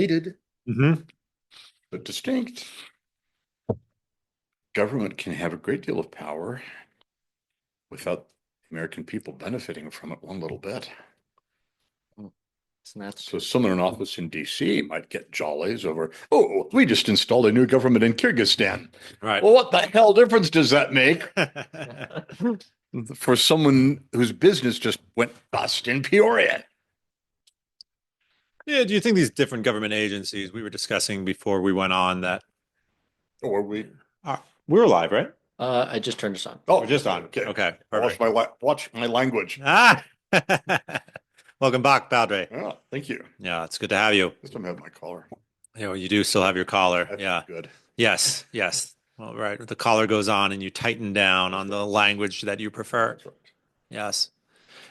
related Mm-hmm. but distinct. Government can have a great deal of power without the American people benefiting from it one little bit. So someone in office in DC might get jollies over, oh, we just installed a new government in Kyrgyzstan. Right. Well, what the hell difference does that make for someone whose business just went bust in Peoria? Yeah, do you think these different government agencies we were discussing before we went on that Or we we're live, right? I just turned us on. Oh, We're just on. okay. Okay, Watch perfect. watch my language. Ah, welcome back, Padre. Yeah, thank you. Yeah, it's good to have you. Just don't have my collar. You know, you do still have your collar. That's Yeah. good. Yes, yes. Well, right. The collar goes on and you tighten down on the language that you prefer. That's right.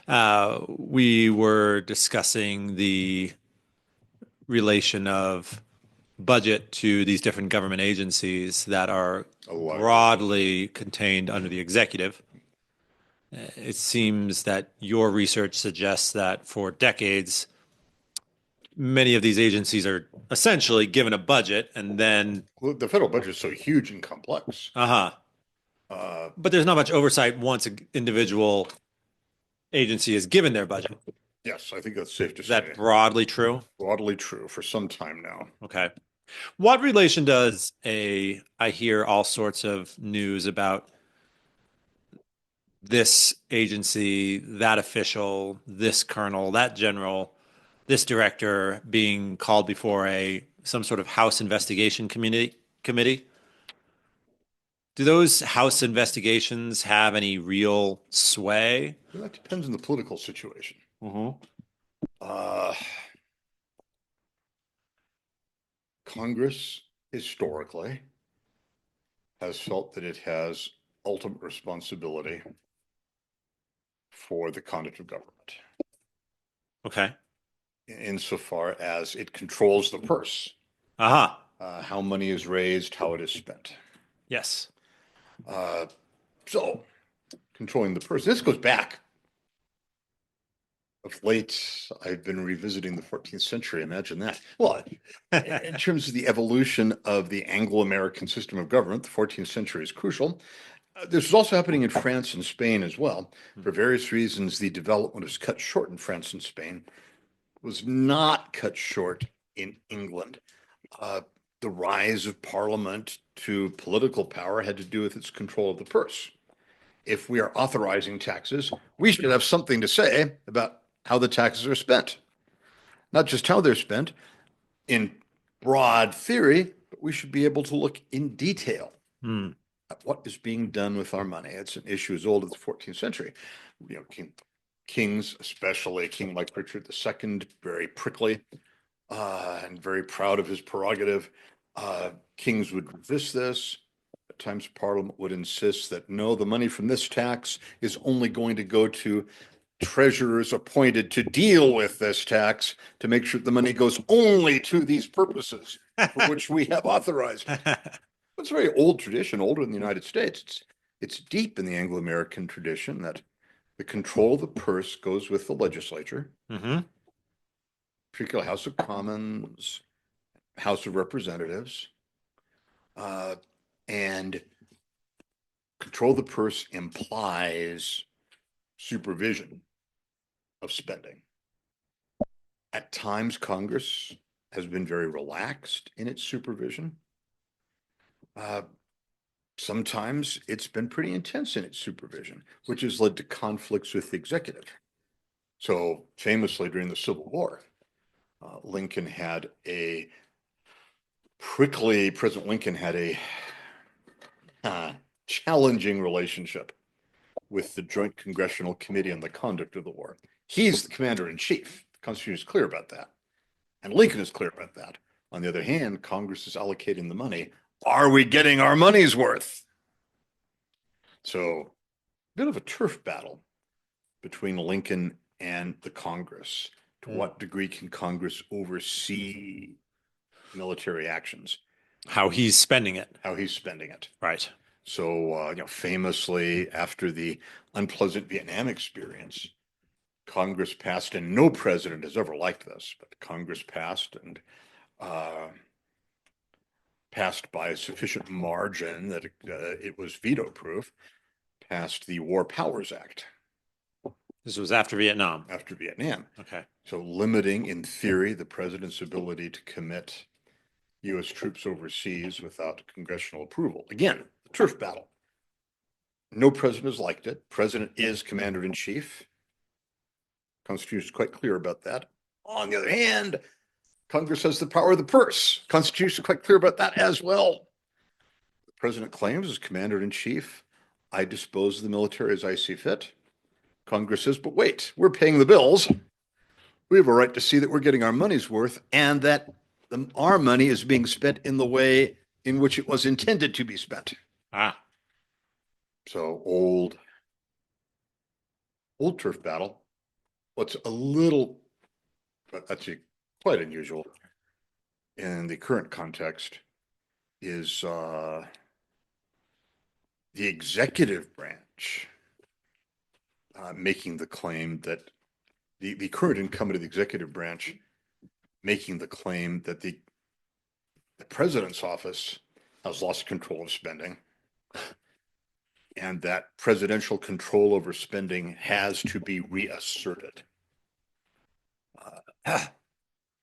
Yes. We were discussing the relation of budget to these different government agencies that are broadly contained under the executive. It seems that your research suggests that for decades, many of these agencies are essentially given a budget and then Well, the federal budget is so huge and complex. But there's not much oversight once an individual agency is given their budget. Yes, I think that's safe to Is say. that broadly true? Broadly true for some time now. Okay. What relation does I hear all sorts of news about this agency, that official, this colonel, that general, this director being called before some sort of House investigation committee? Do those House investigations have any real sway? Well, that depends on the political situation. Mm-hmm. Congress historically has felt that it has ultimate responsibility for the conduct of government. Okay. Insofar as it controls the purse. How money is raised, how it is spent. Yes. So controlling the purse. This goes back. Of late, I've been revisiting the 14th century. Imagine that. Well, in terms of the evolution of the Anglo-American system of government, the 14th century is crucial. This was also happening in France and Spain as well. For various reasons, the development was cut short in France and Spain. It was not cut short in England. The rise of Parliament to political power had to do with its control of the purse. If we are authorizing taxes, we should have something to say about how the taxes are spent. Not just how they're spent in broad theory, but we should be able to look in detail at what is being done with our money. It's an issue as old as the 14th century. You know, kings, especially a king like Richard II, very prickly and very proud of his prerogative. Kings would resist this. At times, Parliament would insist that no, the money from this tax is only going to go to treasurers appointed to deal with this tax to make sure the money goes only to these purposes for which we have authorized. It's a very old tradition, older than the United States. It's deep in the Anglo-American tradition that the control of the purse goes with the legislature, particularly House of Commons, House of Representatives, and control of the purse implies supervision of spending. At times, Congress has been very relaxed in its supervision. Sometimes it's been pretty intense in its supervision, which has led to conflicts with the executive. So famously during the Civil War, President Lincoln had a challenging relationship with the Joint Congressional Committee on the Conduct of the War. He's the commander-in-chief. The Constitution is clear about that. And Lincoln is clear about that. On the other hand, Congress is allocating the money. Are we getting our money's worth? So, a bit of a turf battle between Lincoln and the Congress. To what degree can Congress oversee military actions? How he's spending it. How he's spending it. Right. So, famously, after the unpleasant Vietnam experience, Congress passed, and no president has ever liked this, but Congress passed and uh, passed by a sufficient margin that it was veto-proof, passed the War Powers Act This was after Vietnam. after Vietnam. Okay. So limiting, in theory, the president's ability to commit U.S. troops overseas without congressional approval. Again, the turf battle. No president has liked it. President is commander in chief. Constitution is quite clear about that. On the other hand, Congress has the power of the purse. Constitution is quite clear about that as well. The president claims as commander in chief, I dispose of the military as I see fit. Congress says, but wait, we're paying the bills. We have a right to see that we're getting our money's worth and that our money is being spent in the way in which it was intended to be spent. Ah, So old turf battle. What's a little, actually quite unusual in the current context is the executive branch making the claim that the current incumbent of the executive branch making the claim that the president's office has lost control of spending and that presidential control over spending has to be reasserted.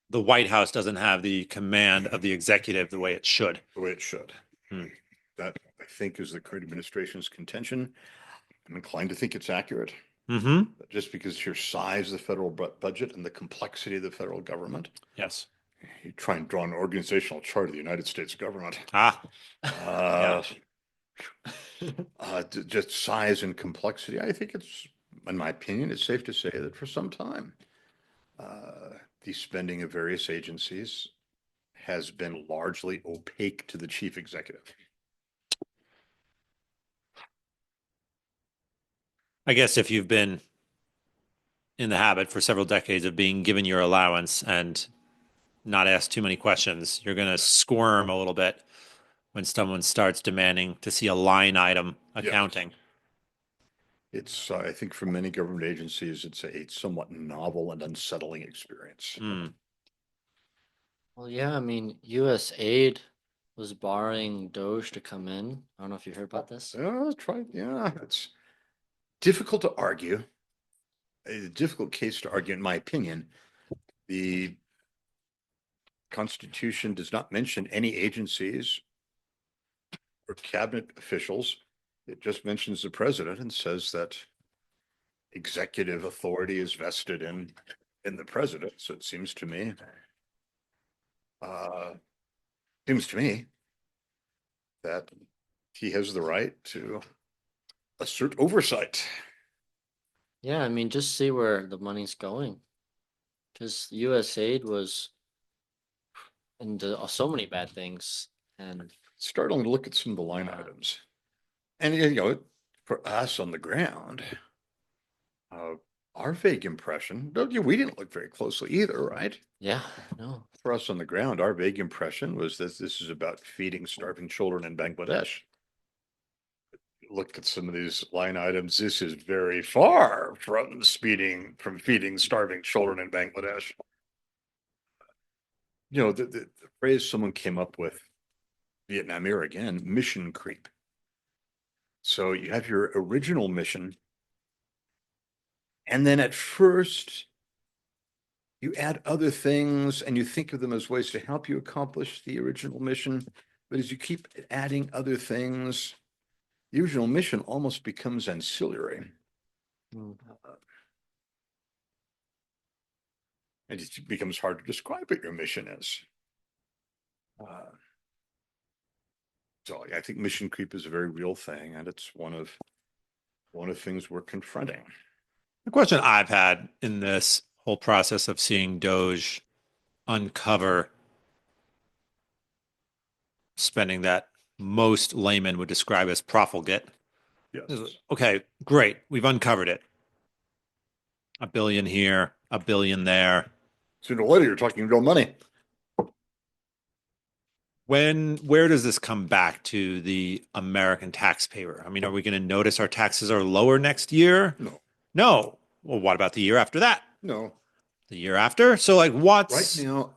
the White House doesn't have the command of the executive the way it should. The way it should. That, I think, is the current administration's contention. I'm inclined to think it's accurate. Mm-hmm. Just because your size of the federal budget and the complexity of the federal government. Yes. You try and draw an organizational chart of the United States government. Just size and complexity. I think it's, in my opinion, it's safe to say that for some time, the spending of various agencies has been largely opaque to the chief executive. I guess if you've been in the habit for several decades of being given your allowance and not asked too many questions, you're going to squirm a little bit when someone starts demanding to see a line item accounting. Yes. It's, I think for many government agencies, it's a somewhat novel and unsettling experience. Well, yeah, I mean, U.S. aid was borrowing Doge to come in. I don't know if you heard about this. Yeah, it's difficult to argue. A difficult case to argue, in my opinion. The Constitution does not mention any agencies or cabinet officials. It just mentions the president and says that executive authority is vested in the president. So it seems to me that he has the right to assert oversight. Yeah, I mean, just see where the money's going. Because U.S. aid was into so many bad things. And It's startling to look at some of the line items. And, you know, for us on the ground, our vague impression, we didn't look very closely either, right? yeah, no. For us on the ground, our vague impression was that this is about feeding starving children in Bangladesh. Look at some of these line items. This is very far from feeding starving children in Bangladesh. You know, the phrase someone came up with, Vietnam era again, mission creep. So you have your original mission, and then at first you add other things and you think of them as ways to help you accomplish the original mission. But as you keep adding other things, the original mission almost becomes ancillary. Mm. And it becomes hard to describe what your mission is. So I think mission creep is a very real thing, and it's one of things we're confronting. The question I've had in this whole process of seeing Doge uncover spending that most laymen would describe as profligate. Yes. Okay, great. We've uncovered it. $1 billion here, $1 billion there. Sooner or later, you're talking real money. Where does this come back to the American taxpayer? I mean, are we going to notice our taxes are lower next year? No. No. Well, what about the year after that? No. The year after? So like Right now,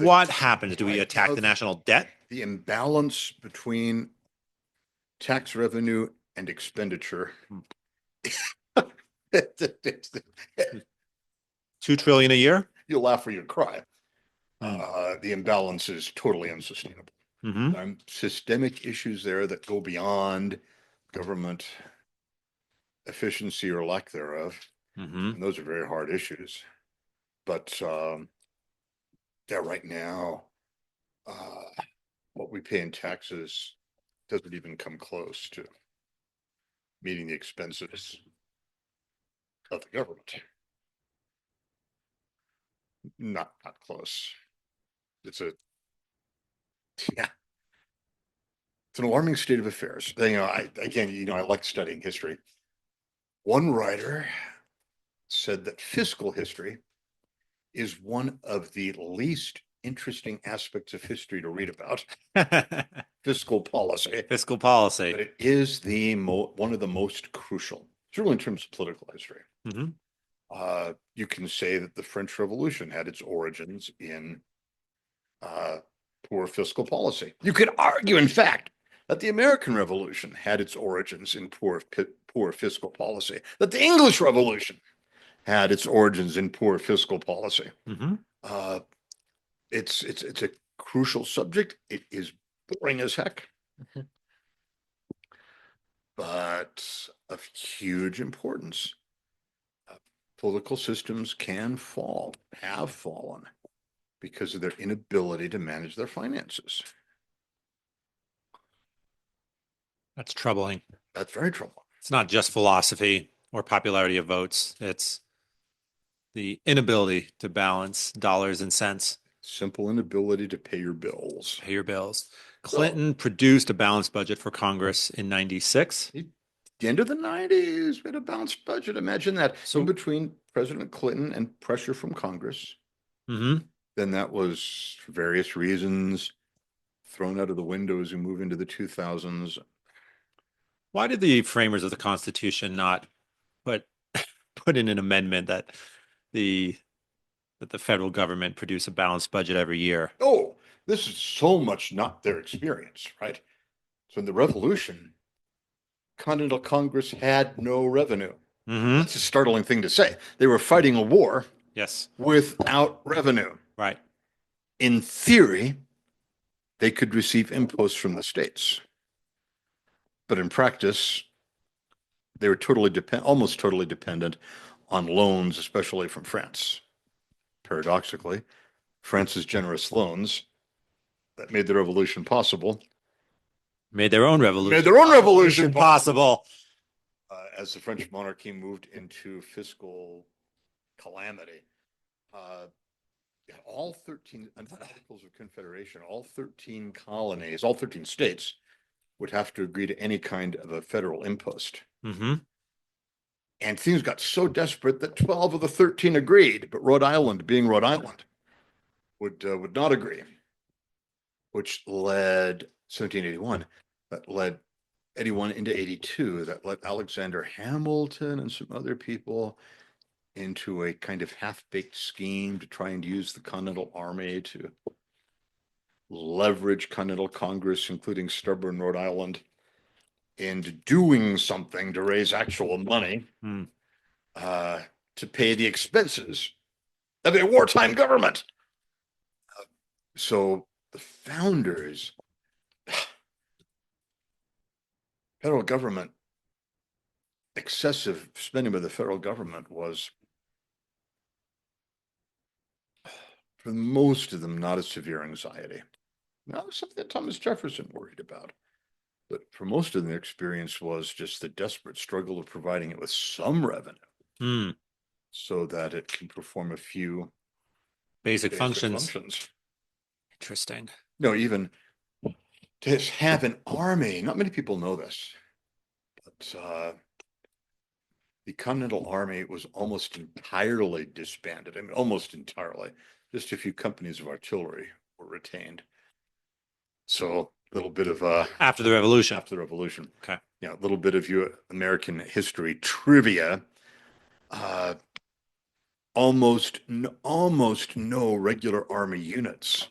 What happens? Do we Right attack now, the national debt? the imbalance between tax revenue and expenditure. $2 trillion a year? You'll laugh or you'll cry. Hmm. The imbalance is totally unsustainable. Mm-hmm. Systemic issues there that go beyond government efficiency or lack thereof. Mm-hmm. And those are very hard issues. But yeah, right now, what we pay in taxes doesn't even come close to meeting the expenses of the government. Not close. It's a yeah, it's an alarming state of affairs. I like studying history. One writer said that fiscal history is one of the least interesting aspects of history to read about. Fiscal policy, Fiscal but policy. it is one of the most crucial, certainly in terms of political history. Mm-hmm. You can say that the French Revolution had its origins in poor fiscal policy. You could argue, in fact, that the American Revolution had its origins in poor fiscal policy, that the English Revolution had its origins in poor fiscal policy. Mm-hmm. It's a crucial subject. It is boring as heck, but of huge importance. Political systems can fall, have fallen, because of their inability to manage their finances. That's troubling. That's very troubling. It's not just philosophy or popularity of votes. It's the inability to balance dollars and cents, Simple inability to pay your bills. pay your bills. Clinton produced a balanced budget for Congress in 96. The end of the 90s, we had a balanced budget. Imagine that. So- In between President Clinton and pressure from Congress, Mm-hmm. then that was, for various reasons, thrown out of the window as we move into the 2000s. Why did the framers of the Constitution not put in an amendment that the federal government produce a balanced budget every year? Oh, this is so much not their experience, right? So in the Revolution, Continental Congress had no revenue. Mm-hmm. That's a startling thing to say. They were fighting a war Yes. without revenue. Right. In theory, they could receive imposts from the states. But in practice, they were almost totally dependent on loans, especially from France. Paradoxically, France's generous loans that made the revolution possible. Made their own revolution. Made their own revolution possible. As the French monarchy moved into fiscal calamity, all 13 Articles of Confederation, all 13 colonies, all 13 states would have to agree to any kind of a federal impost. Mm-hmm. And things got so desperate that 12 of the 13 agreed, but Rhode Island, being Rhode Island, would not agree, which led 1781, that led 81 into 82, that led Alexander Hamilton and some other people into a kind of half-baked scheme to try and use the Continental Army to leverage Continental Congress, including stubborn Rhode Island, into doing something to raise actual money to pay the expenses of a wartime government. So the founders, federal government, excessive spending by the federal government was, for most of them, not a severe anxiety. Now, something that Thomas Jefferson worried about. But for most of them, their experience was just the desperate struggle of providing it with some revenue so that it can perform a few Basic functions. functions. Interesting. No, even to have an army, not many people know this, but the Continental Army was almost entirely disbanded. I mean, almost entirely. Just a few companies of artillery were retained. So a little bit of After the revolution. after the revolution. Okay. Yeah, a little bit of American history trivia. almost no regular army units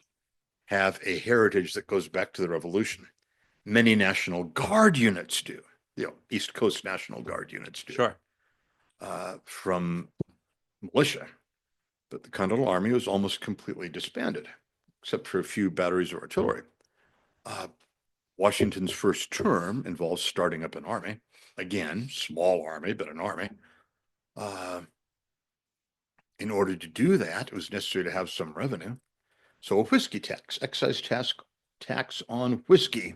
have a heritage that goes back to the Revolution. Many National Guard units do. East Coast National Guard units do. Sure. From militia. But the Continental Army was almost completely disbanded, except for a few batteries of artillery. Washington's first term involves starting up an army. Again, small army, but an army. In order to do that, it was necessary to have some revenue. So a whiskey tax, excise tax on whiskey,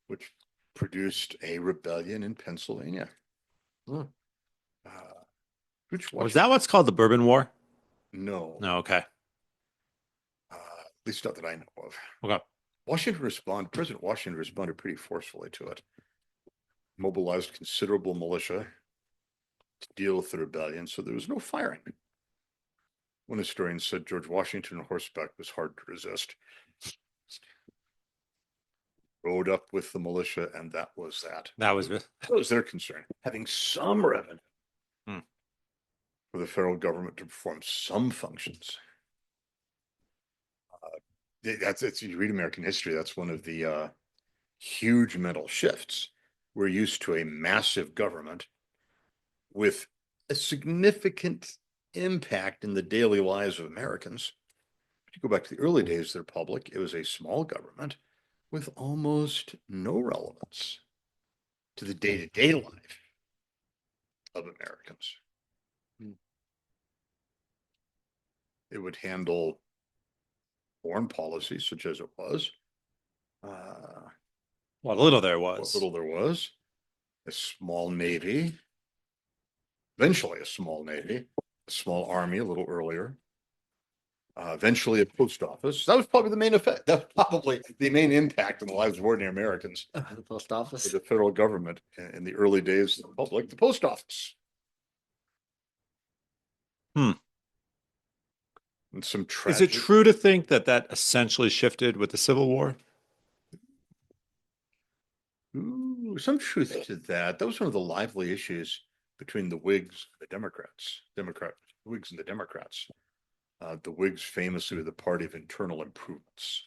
which produced a rebellion in Pennsylvania. Hmm. Which Was that what's called the Bourbon War? No. No. Okay. At least not that I know of. Okay. President Washington responded pretty forcefully to it. Mobilized considerable militia to deal with the rebellion, so there was no firing. One historian said George Washington on horseback was hard to resist. Rode up with the militia, and that was that. That was their concern. Having some revenue Hmm. for the federal government to perform some functions. You read American history, that's one of the huge mental shifts. We're used to a massive government with a significant impact in the daily lives of Americans. If you go back to the early days of the Republic, it was a small government with almost no relevance to the day-to-day life of Americans. It would handle foreign policy, such as it was. What little there was. A small navy, eventually a small navy, a small army a little earlier, eventually a post office. That was probably the main effect. That was probably the main impact on the lives of ordinary Americans. The post office. The federal government in the early days of the Republic, the post office. And some tragic. Is it true to think that that essentially shifted with the Civil War? Ooh, some truth to that. That was one of the lively issues between the Whigs and the Democrats. Whigs and the Democrats. The Whigs famously were the party of internal improvements,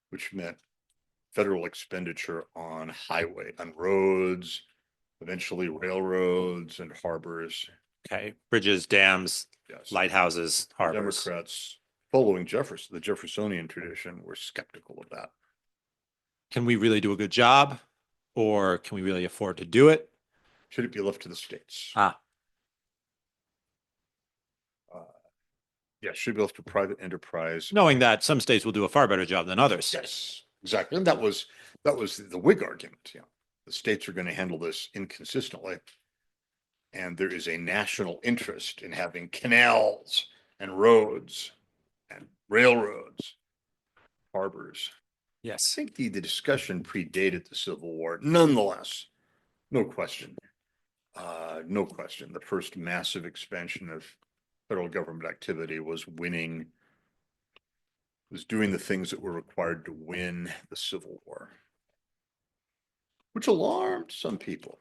which meant federal expenditure on roads, eventually railroads and harbors. Okay. Bridges, dams, Yes. lighthouses, harbors. Democrats, following the Jeffersonian tradition, were skeptical of that. Can we really do a good job, or can we really afford to do it? Should it be left to the states? Yeah, should be left to private enterprise. Knowing that some states will do a far better job than others. Yes, exactly. And that was the Whig argument. The states are going to handle this inconsistently. And there is a national interest in having canals and roads and railroads, harbors. Yes. I think the discussion predated the Civil War. Nonetheless, no question. The first massive expansion of federal government activity was doing the things that were required to win the Civil War, which alarmed some people.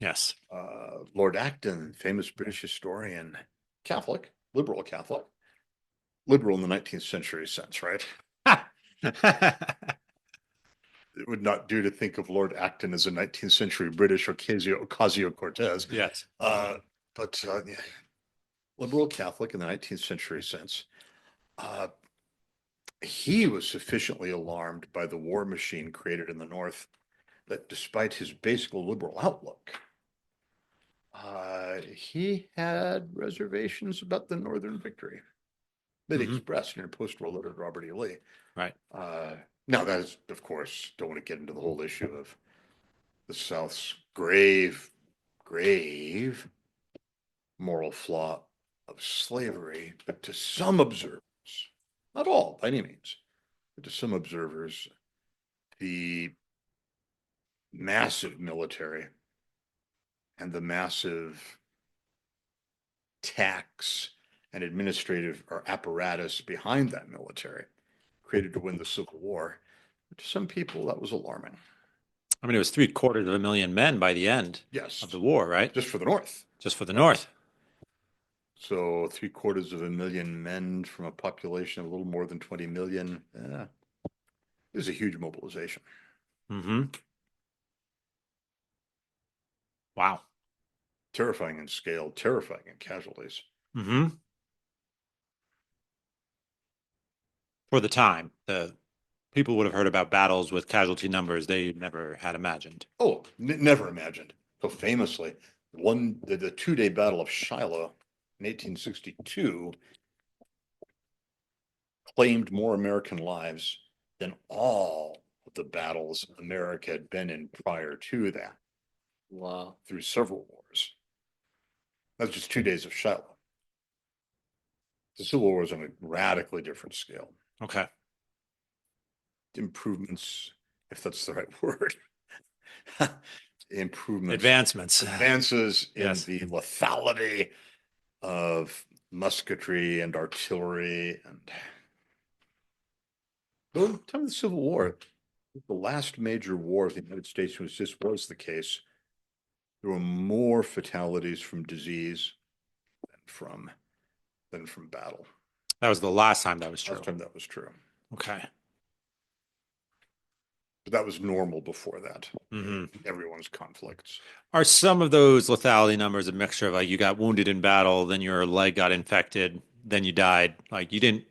Yes. Lord Acton, famous British historian, liberal Catholic, liberal in the 19th century sense, right? It would not do to think of Lord Acton as a 19th century British Ocasio-Cortez. Yes. But liberal Catholic in the 19th century sense. He was sufficiently alarmed by the war machine created in the North that despite his basic liberal outlook, he had reservations about the Northern victory that he expressed in a post-war letter to Robert E. Lee. Right. Now, that is, of course, don't want to get into the whole issue of the South's grave moral flaw of slavery, but to some observers, not all by any means, but to some observers, the massive military and the massive tax and administrative or apparatus behind that military created to win the Civil War. To some people, that was alarming. I mean, it was 750,000 men by the end Yes. of the war, right? Just for the North. Just for the North. So 750,000 men from a population of a little more than 20 million. It was a huge mobilization. Mm-hmm. Wow. Terrifying in scale, terrifying in casualties. Mm-hmm. For the time, the people would have heard about battles with casualty numbers they never had imagined. Oh, never imagined. So famously, the 2-day Battle of Shiloh in 1862 claimed more American lives than all of the battles America had been in prior to that Wow. through several wars. That's just 2 days of Shiloh. The Civil War was on a radically different scale. Okay. Improvements, if that's the right word, improvements, Advancements. advances in Yes. the lethality of musketry and artillery. And by the time of the Civil War, the last major war of the United States was the case. There were more fatalities from disease than from battle. That was the last time that was true. Last time that was true. Okay. But that was normal before that. Mm-hmm. Everyone's conflicts. Are some of those lethality numbers a mixture of like you got wounded in battle, then your leg got infected, then you died? Like you didn't.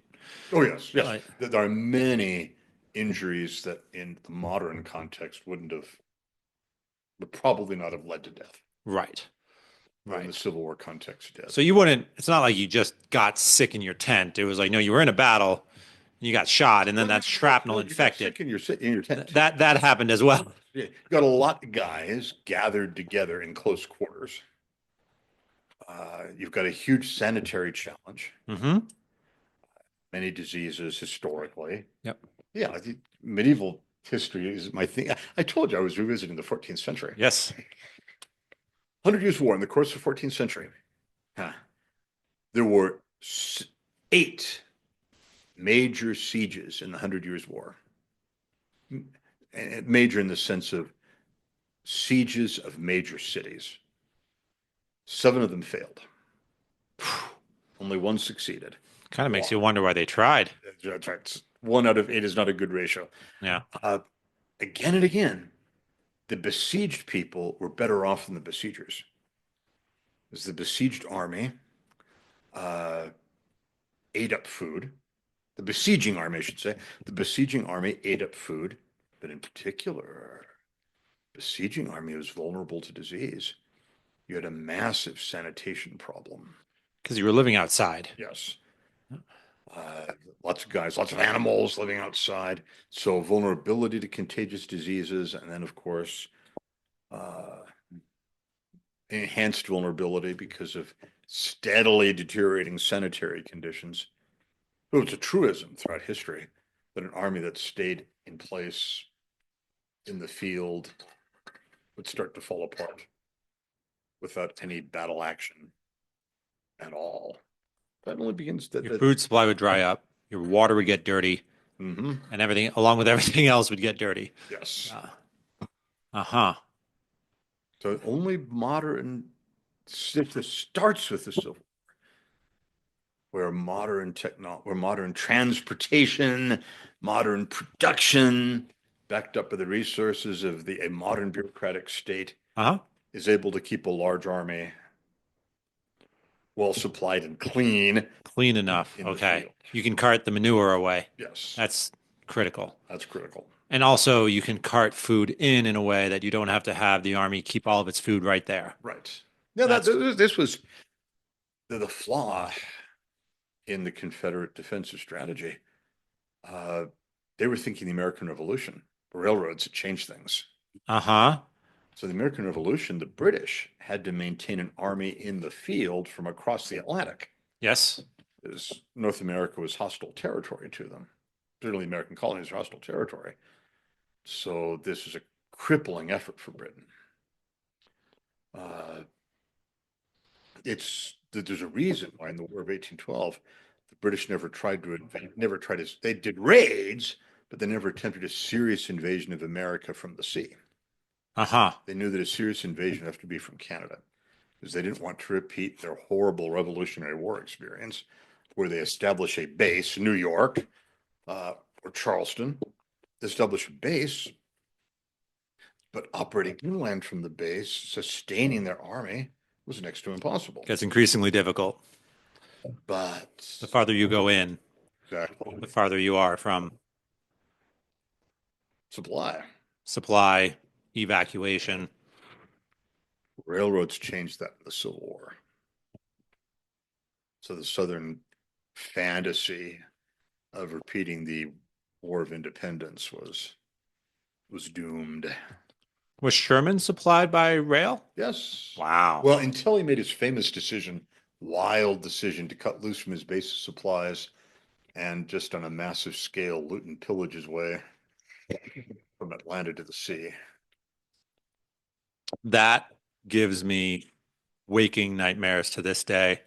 Oh, yes, yes. Like, There are many injuries that in the modern context would probably not have led to death. right. But in Right. the Civil War context, it did. So you wouldn't, it's not like you just got sick in your tent. It was like, no, you were in a battle, you got shot, and then that shrapnel You got infected. sick in your tent. That happened as well. Yeah, you got a lot of guys gathered together in close quarters. You've got a huge sanitary challenge. Mm-hmm. Many diseases historically. Yep. Yeah, I think medieval history is my thing. I told you I was revisiting the 14th century. Yes. 100 Years' War in the course of the 14th century. There were 8 major sieges in the 100 Years' War. Major in the sense of sieges of major cities. 7 of them failed. Only 1 succeeded. Kind of makes you wonder why they tried. That's right. 1 out of 8 is not a good ratio. Yeah. Again and again, the besieged people were better off than the besiegers. As the besieged army ate up food. The besieging army, I should say. The besieging army ate up food, but in particular, besieging army was vulnerable to disease. You had a massive sanitation problem. Because you were living outside. Yes. Lots of guys, lots of animals living outside. So vulnerability to contagious diseases, and then of course, enhanced vulnerability because of steadily deteriorating sanitary conditions. So it's a truism throughout history that an army that stayed in place in the field would start to fall apart without any battle action at all. That only begins that. Your food supply would dry up, your water would get dirty, and everything, along with everything else, would get dirty. Yes. Uh-huh. So only modern, it starts with the Civil War, where modern transportation, modern production, backed up by the resources of a modern bureaucratic state, Uh-huh. is able to keep a large army well supplied and clean. Clean enough. In the Okay. field. You can cart the manure away. Yes. That's critical. That's critical. And also you can cart food in a way that you don't have to have the army keep all of its food right there. Right. Now this was the flaw in the Confederate defensive strategy. They were thinking the American Revolution. Railroads had changed things. Uh-huh. So the American Revolution, the British had to maintain an army in the field from across the Atlantic. Yes. Because North America was hostile territory to them. Certainly American colonies were hostile territory. So this was a crippling effort for Britain. There's a reason why in the War of 1812, the British never tried to invade, they did raids, but they never attempted a serious invasion of America from the sea. Uh-huh. They knew that a serious invasion would have to be from Canada. because they didn't want to repeat their horrible Revolutionary War experience, where they establish a base, New York, or Charleston, establish a base, but operating inland from the base, sustaining their army was next to impossible. Gets increasingly difficult. But The farther you go in, exactly, the farther you are from supply. supply, evacuation. Railroads changed that in the Civil War. So the Southern fantasy of repeating the War of Independence was doomed. Was Sherman supplied by rail? Yes. Wow. Well, until he made his famous decision, wild decision to cut loose from his base of supplies and just on a massive scale loot and pillage his way from Atlanta to the sea. That gives me waking nightmares to this day.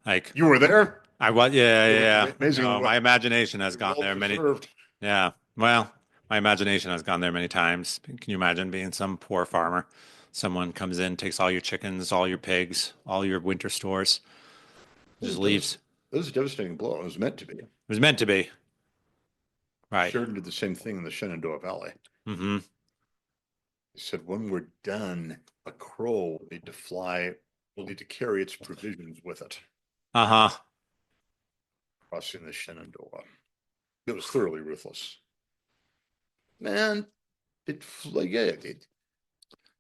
Like You were there? I was, yeah. Amazing. No, my imagination has gone there many. Preserved. Yeah. Well, my imagination has gone there many times. Can you imagine being some poor farmer? Someone comes in, takes all your chickens, all your pigs, all your winter stores, just leaves. It was a devastating blow. It was meant to be. It was meant to be. Right. Sheridan did the same thing in the Shenandoah Valley. Mm-hmm. He said, when we're done, a crow will need to fly, will need to carry its provisions with it, Uh-huh. crossing the Shenandoah. It was thoroughly ruthless. Man,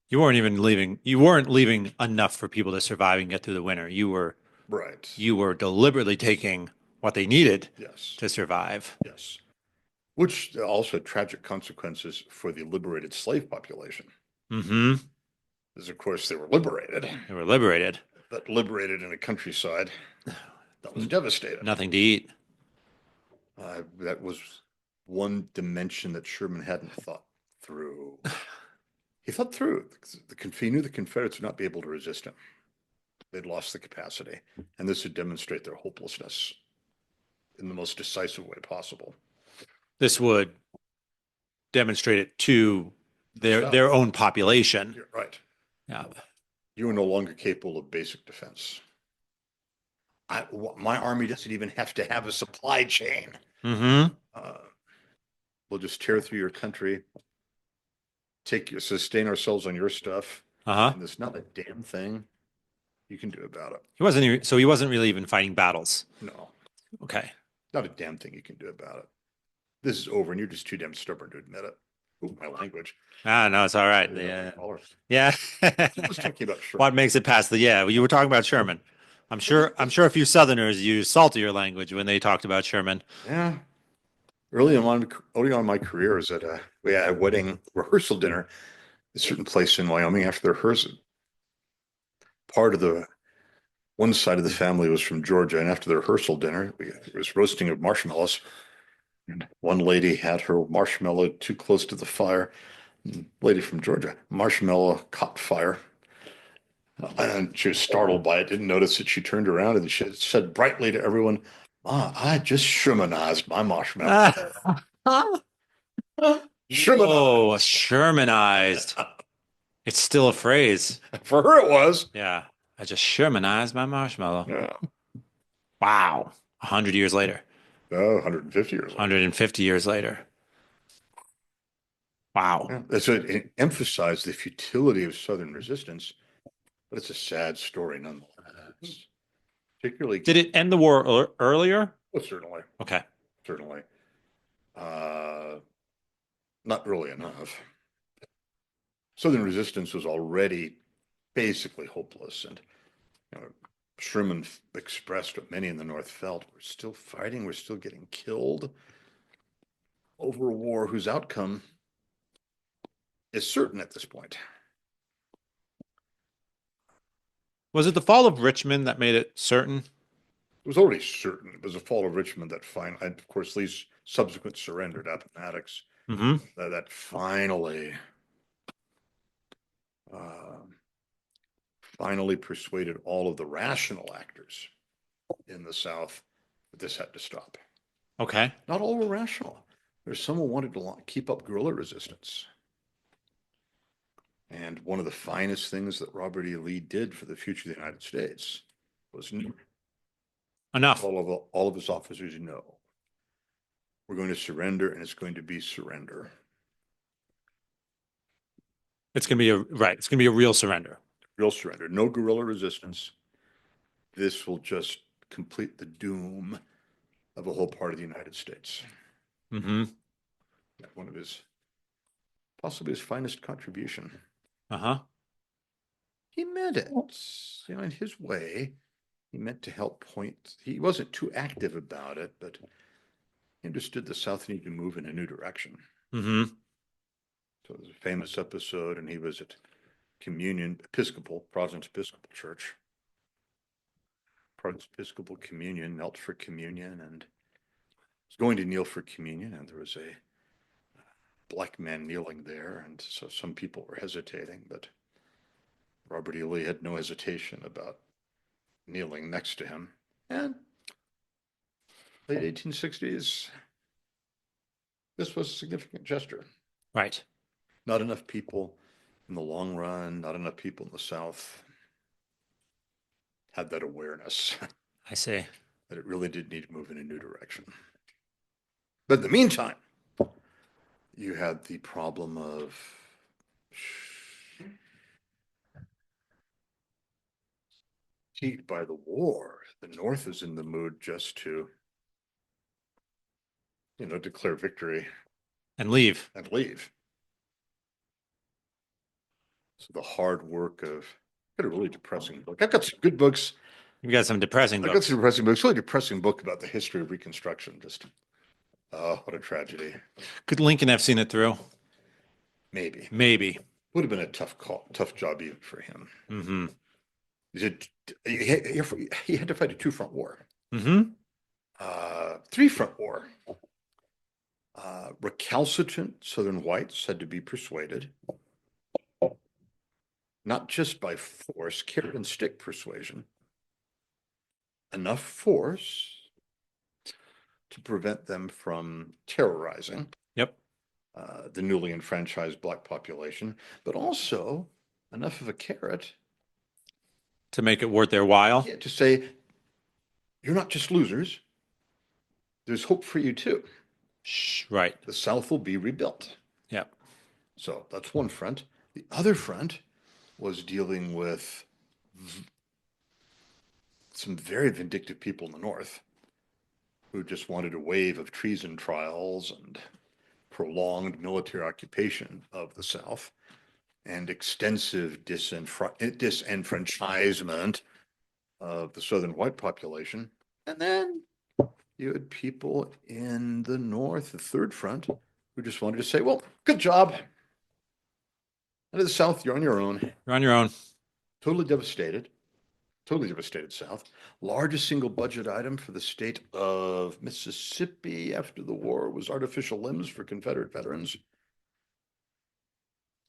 You weren't even leaving. You weren't leaving enough for people to survive and get through the winter. You were right. You were deliberately taking what they needed Yes. to survive. Yes. Which also had tragic consequences for the liberated slave population. Mm-hmm. Because, of course, they were liberated, They were liberated. but liberated in a countryside that was devastated. Nothing to eat. That was one dimension that Sherman hadn't thought through. He thought through. He knew the Confederates would not be able to resist him. They'd lost the capacity, and this would demonstrate their hopelessness in the most decisive way possible. This would demonstrate it to their own population. You're right. Yeah. You are no longer capable of basic defense. My army doesn't even have to have a supply chain. Mm-hmm. We'll just tear through your country, sustain ourselves on your stuff. Uh-huh. And there's not a damn thing you can do about it. He wasn't really even fighting battles. No. Okay. Not a damn thing you can do about it. This is over, and you're just too damn stubborn to admit it. Ooh, my language. Ah, no, it's all right. Yeah. Yeah. I was talking about Sherman. What makes it past you were talking about Sherman. I'm sure a few Southerners used saltier language when they talked about Sherman. Yeah. Early on in my career, was at we had a wedding rehearsal dinner at a certain place in Wyoming after the rehearsal. Part of one side of the family was from Georgia, and after the rehearsal dinner, it was roasting of marshmallows. And one lady had her marshmallow too close to the fire. Lady from Georgia, marshmallow caught fire. And she was startled by it, didn't notice it. She turned around and she said brightly to everyone, I just Shermanized my marshmallow. Shermanized. Oh, Shermanized. It's still a phrase. For her it was. Yeah. I just Shermanized my marshmallow. Yeah. Wow. 100 years later. 150 years later. 150 years later. Wow. Yeah. So it emphasized the futility of Southern resistance, but it's a sad story nonetheless. Particularly. Did it end the war earlier? Well, certainly. Okay. Certainly. Not early enough. Southern resistance was already basically hopeless, and Sherman expressed what many in the North felt: we're still fighting, we're still getting killed over a war whose outcome is certain at this point. Was it the fall of Richmond that made it certain? It was already certain. It was the fall of Richmond that finally, of course, Lee's subsequent surrender to Appomattox, that finally persuaded all of the rational actors in the South that this had to stop. Okay. Not all were rational. There's some who wanted to keep up guerrilla resistance. And one of the finest things that Robert E. Lee did for the future of the United States was Enough. all of his officers know we're going to surrender, and it's going to be surrender. It's going to be it's going to be a real surrender. Real surrender. No guerrilla resistance. This will just complete the doom of a whole part of the United States. Mm-hmm. One of possibly his finest contribution. Uh-huh. He meant it, in his way. He meant to help point. He wasn't too active about it, but he understood the South needed to move in a new direction. Mm-hmm. So there's a famous episode, and he was at Protestant Episcopal Church. Protestant Episcopal Communion, knelt for communion, and was going to kneel for communion, and there was a black man kneeling there, and so some people were hesitating, but Robert E. Lee had no hesitation about kneeling next to him. And late 1860s, this was a significant gesture. Right. Not enough people in the long run, not enough people in the South had that awareness. I see. That it really did need to move in a new direction. But in the meantime, you had the problem of fatigued by the war. The North is in the mood just to, declare victory And leave. and leave. So the hard work of, got a really depressing book. I've got some good books. You've got some depressing I've got books. some depressing books. Really depressing book about the history of Reconstruction. Just, oh, what a tragedy. Could Lincoln have seen it through? Maybe. Maybe. Would have been a tough job even for him. Mm-hmm. He had to fight a two-front war. Mm-hmm. Three-front war. Recalcitrant Southern whites had to be persuaded, not just by force, carrot and stick persuasion, enough force to prevent them from terrorizing Yep. the newly enfranchised black population, but also enough of a carrot To make it worth their while. to say, you're not just losers. There's hope for you too. Right. The South will be rebuilt. Yep. So that's one front. The other front was dealing with some very vindictive people in the North who just wanted a wave of treason trials and prolonged military occupation of the South and extensive disenfranchisement of the Southern white population. And then you had people in the North, the third front, who just wanted to say, well, good job. And in the South, you're on your own. You're on your own. Totally devastated South. Largest single budget item for the state of Mississippi after the war was artificial limbs for Confederate veterans.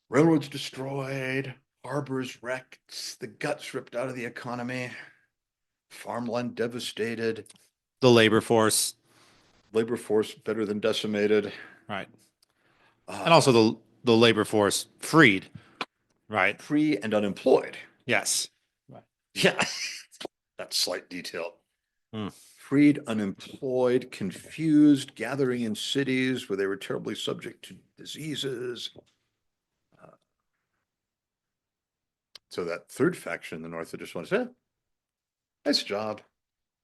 Railroads destroyed, harbors wrecked, the guts ripped out of the economy, farmland devastated. The labor force. Labor force better than decimated. Right. And also the labor force freed. Right. Free and unemployed. Yes. Right. Yeah. That slight detail. Hmm. Freed, unemployed, confused, gathering in cities where they were terribly subject to diseases. So that third faction in the North that just want to say, nice job.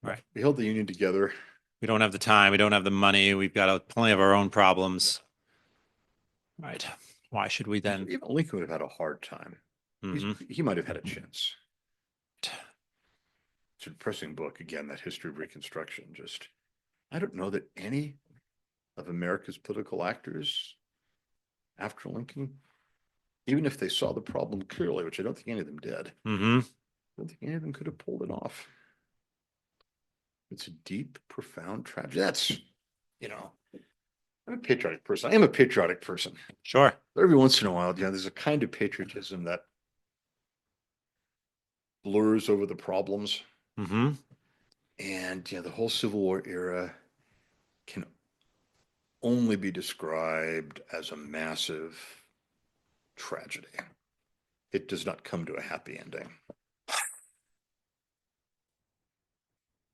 Right. We held the Union together. We don't have the time. We don't have the money. We've got plenty of our own problems. Right. Why should we then? Even Lincoln would have had a hard time. Mm-hmm. He might have had a chance. It's a depressing book. Again, that history of Reconstruction. Just, I don't know that any of America's political actors after Lincoln, even if they saw the problem clearly, which I don't think any of them did, Mm-hmm. I don't think any of them could have pulled it off. It's a deep, profound tragedy. That's, I'm a patriotic person. I am a patriotic person. Sure. But every once in a while, there's a kind of patriotism that blurs over the problems. Mm-hmm. And, the whole Civil War era can only be described as a massive tragedy. it does not come to a happy ending.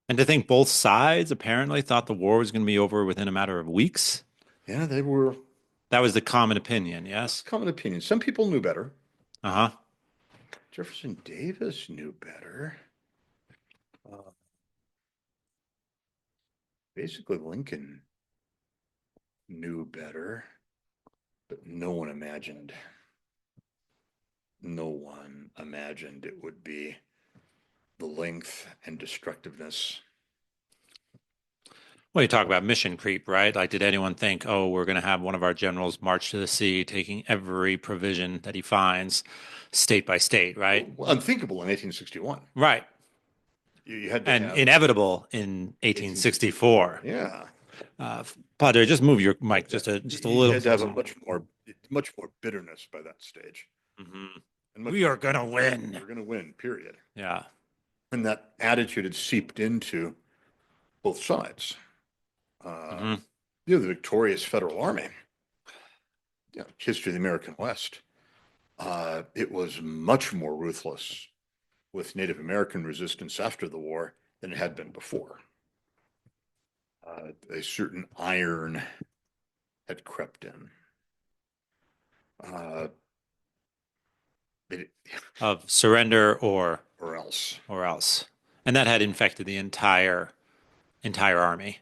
And to think both sides apparently thought the war was going to be over within a matter of weeks. Yeah, they were That was the common opinion, yes? common opinion. Some people knew better. Uh-huh. Jefferson Davis knew better. Basically, Lincoln knew better, but no one imagined it would be the length and destructiveness. Well, you talk about mission creep, right? Like, did anyone think, oh, we're going to have one of our generals march to the sea, taking every provision that he finds state by state, right? Well, unthinkable in 1861. Right. You had to And have inevitable in 1864. Yeah, Padre, just move your mic just a you little. had to have a much more bitterness by that stage. Mhm. And much We are more- going to win. We're going to win. Period. Yeah. And that attitude had seeped into both sides. Mhm. The victorious Federal Army, history of the American West, it was much more ruthless with Native American resistance after the war than it had been before. A certain iron had crept in. It, Of surrender or else. else. And that had infected the entire army.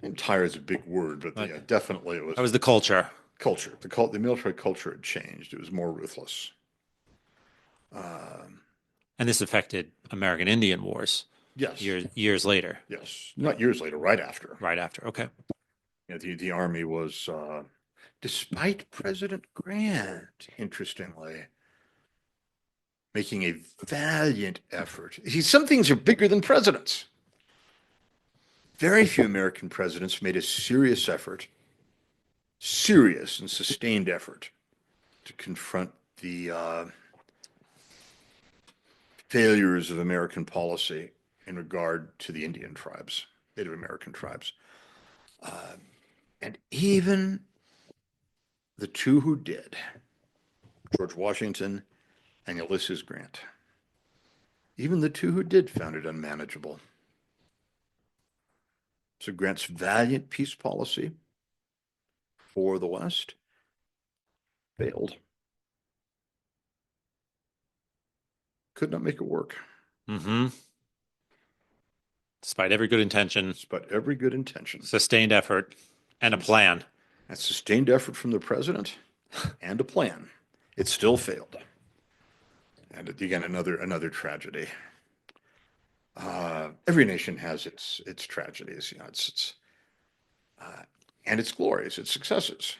Entire is a big word, but But definitely it that was the culture. culture. The military culture had changed. It was more ruthless. And this affected American Indian Wars Yes. years later. Yes. Not years later, right after. Right after. Okay. The Army was, despite President Grant, interestingly, making a valiant effort. See, some things are bigger than presidents. Very few American presidents made a serious and sustained effort to confront the failures of American policy in regard to the Indian tribes, Native American tribes. And even the two who did, George Washington and Ulysses Grant, even the two who did found it unmanageable. So Grant's valiant peace policy for the West failed. Could not make it work. Mm-hmm. Despite every good intention, Despite every good intention. sustained effort, and a plan. That sustained effort from the president and a plan. It still failed. And again, another tragedy. Every nation has its tragedies, and its glories, its successes.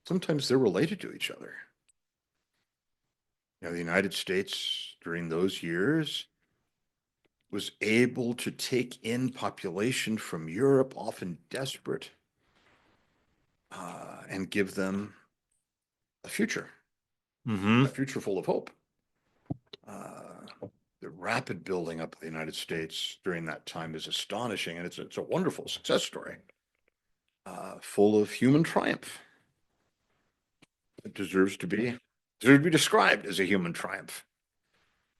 Sometimes they're related to each other. The United States during those years was able to take in population from Europe, often desperate, and give them a future full of hope. The rapid building up of the United States during that time is astonishing, and it's a wonderful success story, full of human triumph. It deserves to be described as a human triumph.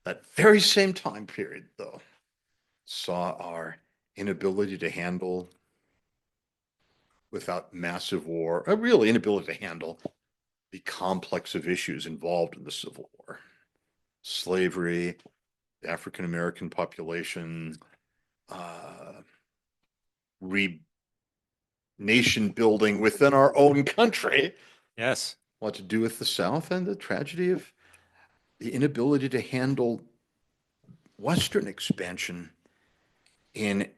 That very same time period, though, saw our inability to handle, without massive war, a real inability to handle the complex of issues involved in the Civil War. Slavery, the African American population, nation building within our own country. Yes. What to do with the South, and the tragedy of the inability to handle Western expansion in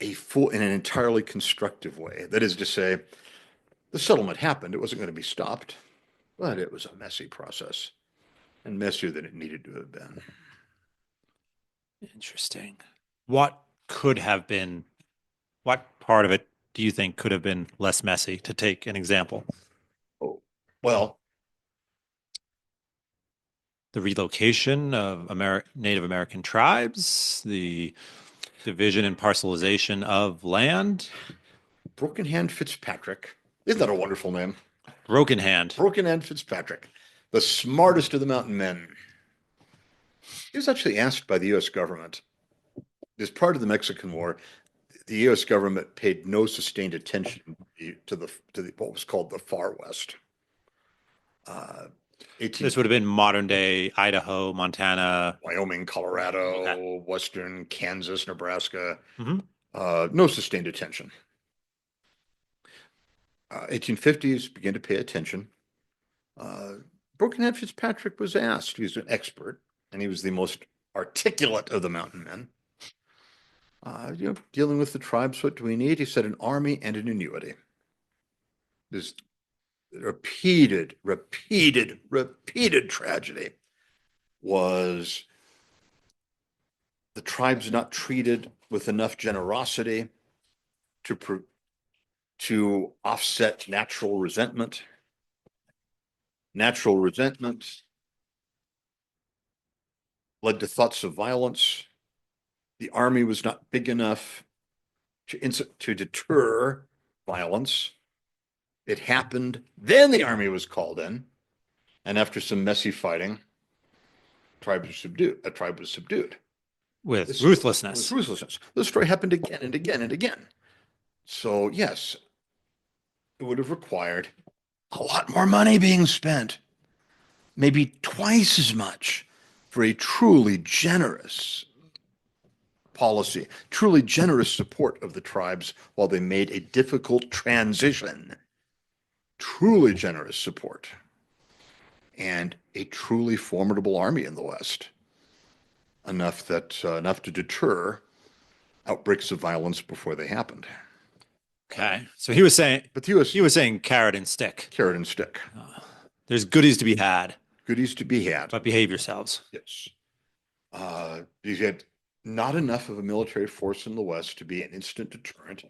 an entirely constructive way. That is to say, the settlement happened. It wasn't going to be stopped, but it was a messy process, and messier than it needed to have been. Interesting. What part of it do you think could have been less messy, to take an example? Oh, well, The relocation of Native American tribes, the division and parcelization of land. Broken Hand Fitzpatrick. Isn't that a wonderful name? Broken hand. Broken Hand Fitzpatrick, the smartest of the mountain men. He was actually asked by the U.S. government, as part of the Mexican War, the U.S. government paid no sustained attention to the what was called the Far West. 18, This would have been modern day Idaho, Montana. Wyoming, Colorado, Okay. Western Kansas, Nebraska. Mhm. No sustained attention. 1850s began to pay attention. Broken Hand Fitzpatrick was asked. He was an expert, and he was the most articulate of the mountain men. Dealing with the tribes, what do we need? He said an army and an annuity. This repeated tragedy was the tribes not treated with enough generosity to offset natural resentment. Natural resentment led to thoughts of violence. The army was not big enough to deter violence. It happened. Then the army was called in, and after some messy fighting, a tribe was subdued. With ruthlessness. This story happened again and again and again. So yes, it would have required a lot more money being spent, maybe twice as much, for a truly generous policy, truly generous support of the tribes while they made a difficult transition. Truly generous support, and a truly formidable army in the West, enough to deter outbreaks of violence before they happened. Okay, so he was saying, But the U.S. he was saying carrot and stick. Carrot and stick. There's goodies to be had, Goodies to be had. but behave yourselves. Yes. You had not enough of a military force in the West to be an instant deterrent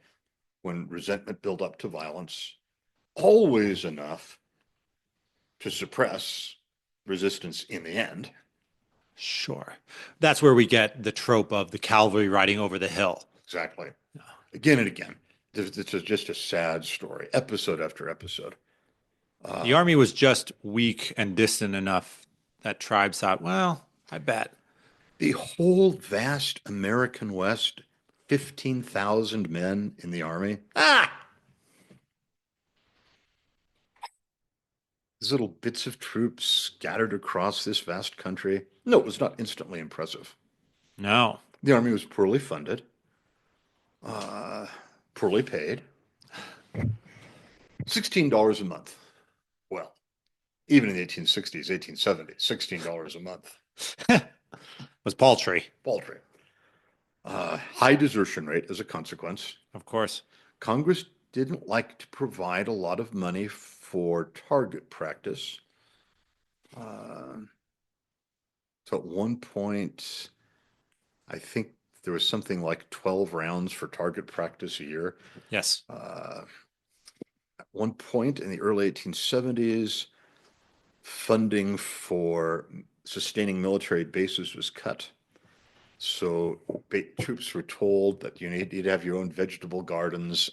when resentment built up to violence. Always enough to suppress resistance in the end. Sure. That's where we get the trope of the cavalry riding over the hill. Exactly. Again and again. This is just a sad story, episode after episode. The army was just weak and distant enough that tribes thought, well, I bet. The whole vast American West, 15,000 men in the army. These little bits of troops scattered across this vast country. No, it was not instantly impressive. No. The army was poorly funded, poorly paid. $16 a month. Well, even in the 1860s, 1870s, $16 a month. Was paltry. Paltry. High desertion rate as a consequence. Of course. Congress didn't like to provide a lot of money for target practice. So at one point, I think there was something like 12 rounds for target practice a year. Yes. At one point in the early 1870s, funding for sustaining military bases was cut. So troops were told that you need to have your own vegetable gardens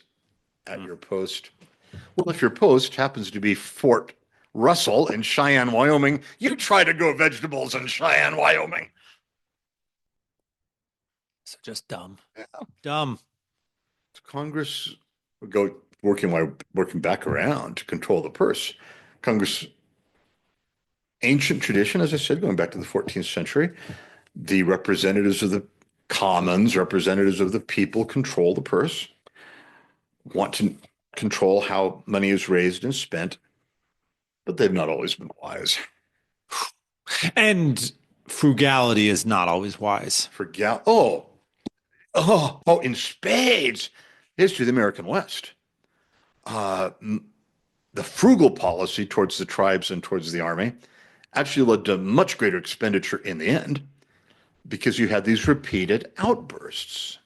at your post. Well, if your post happens to be Fort Russell in Cheyenne, Wyoming, you try to grow vegetables in Cheyenne, Wyoming. So just dumb. Yeah. Dumb. Congress would go working back around to control the purse. Congress, ancient tradition, as I said, going back to the 14th century, the representatives of the commons, representatives of the people control the purse, want to control how money is raised and spent, but they've not always been wise. And frugality is not always wise. In spades. History of the American West. The frugal policy towards the tribes and towards the army actually led to much greater expenditure in the end, because you had these repeated outbursts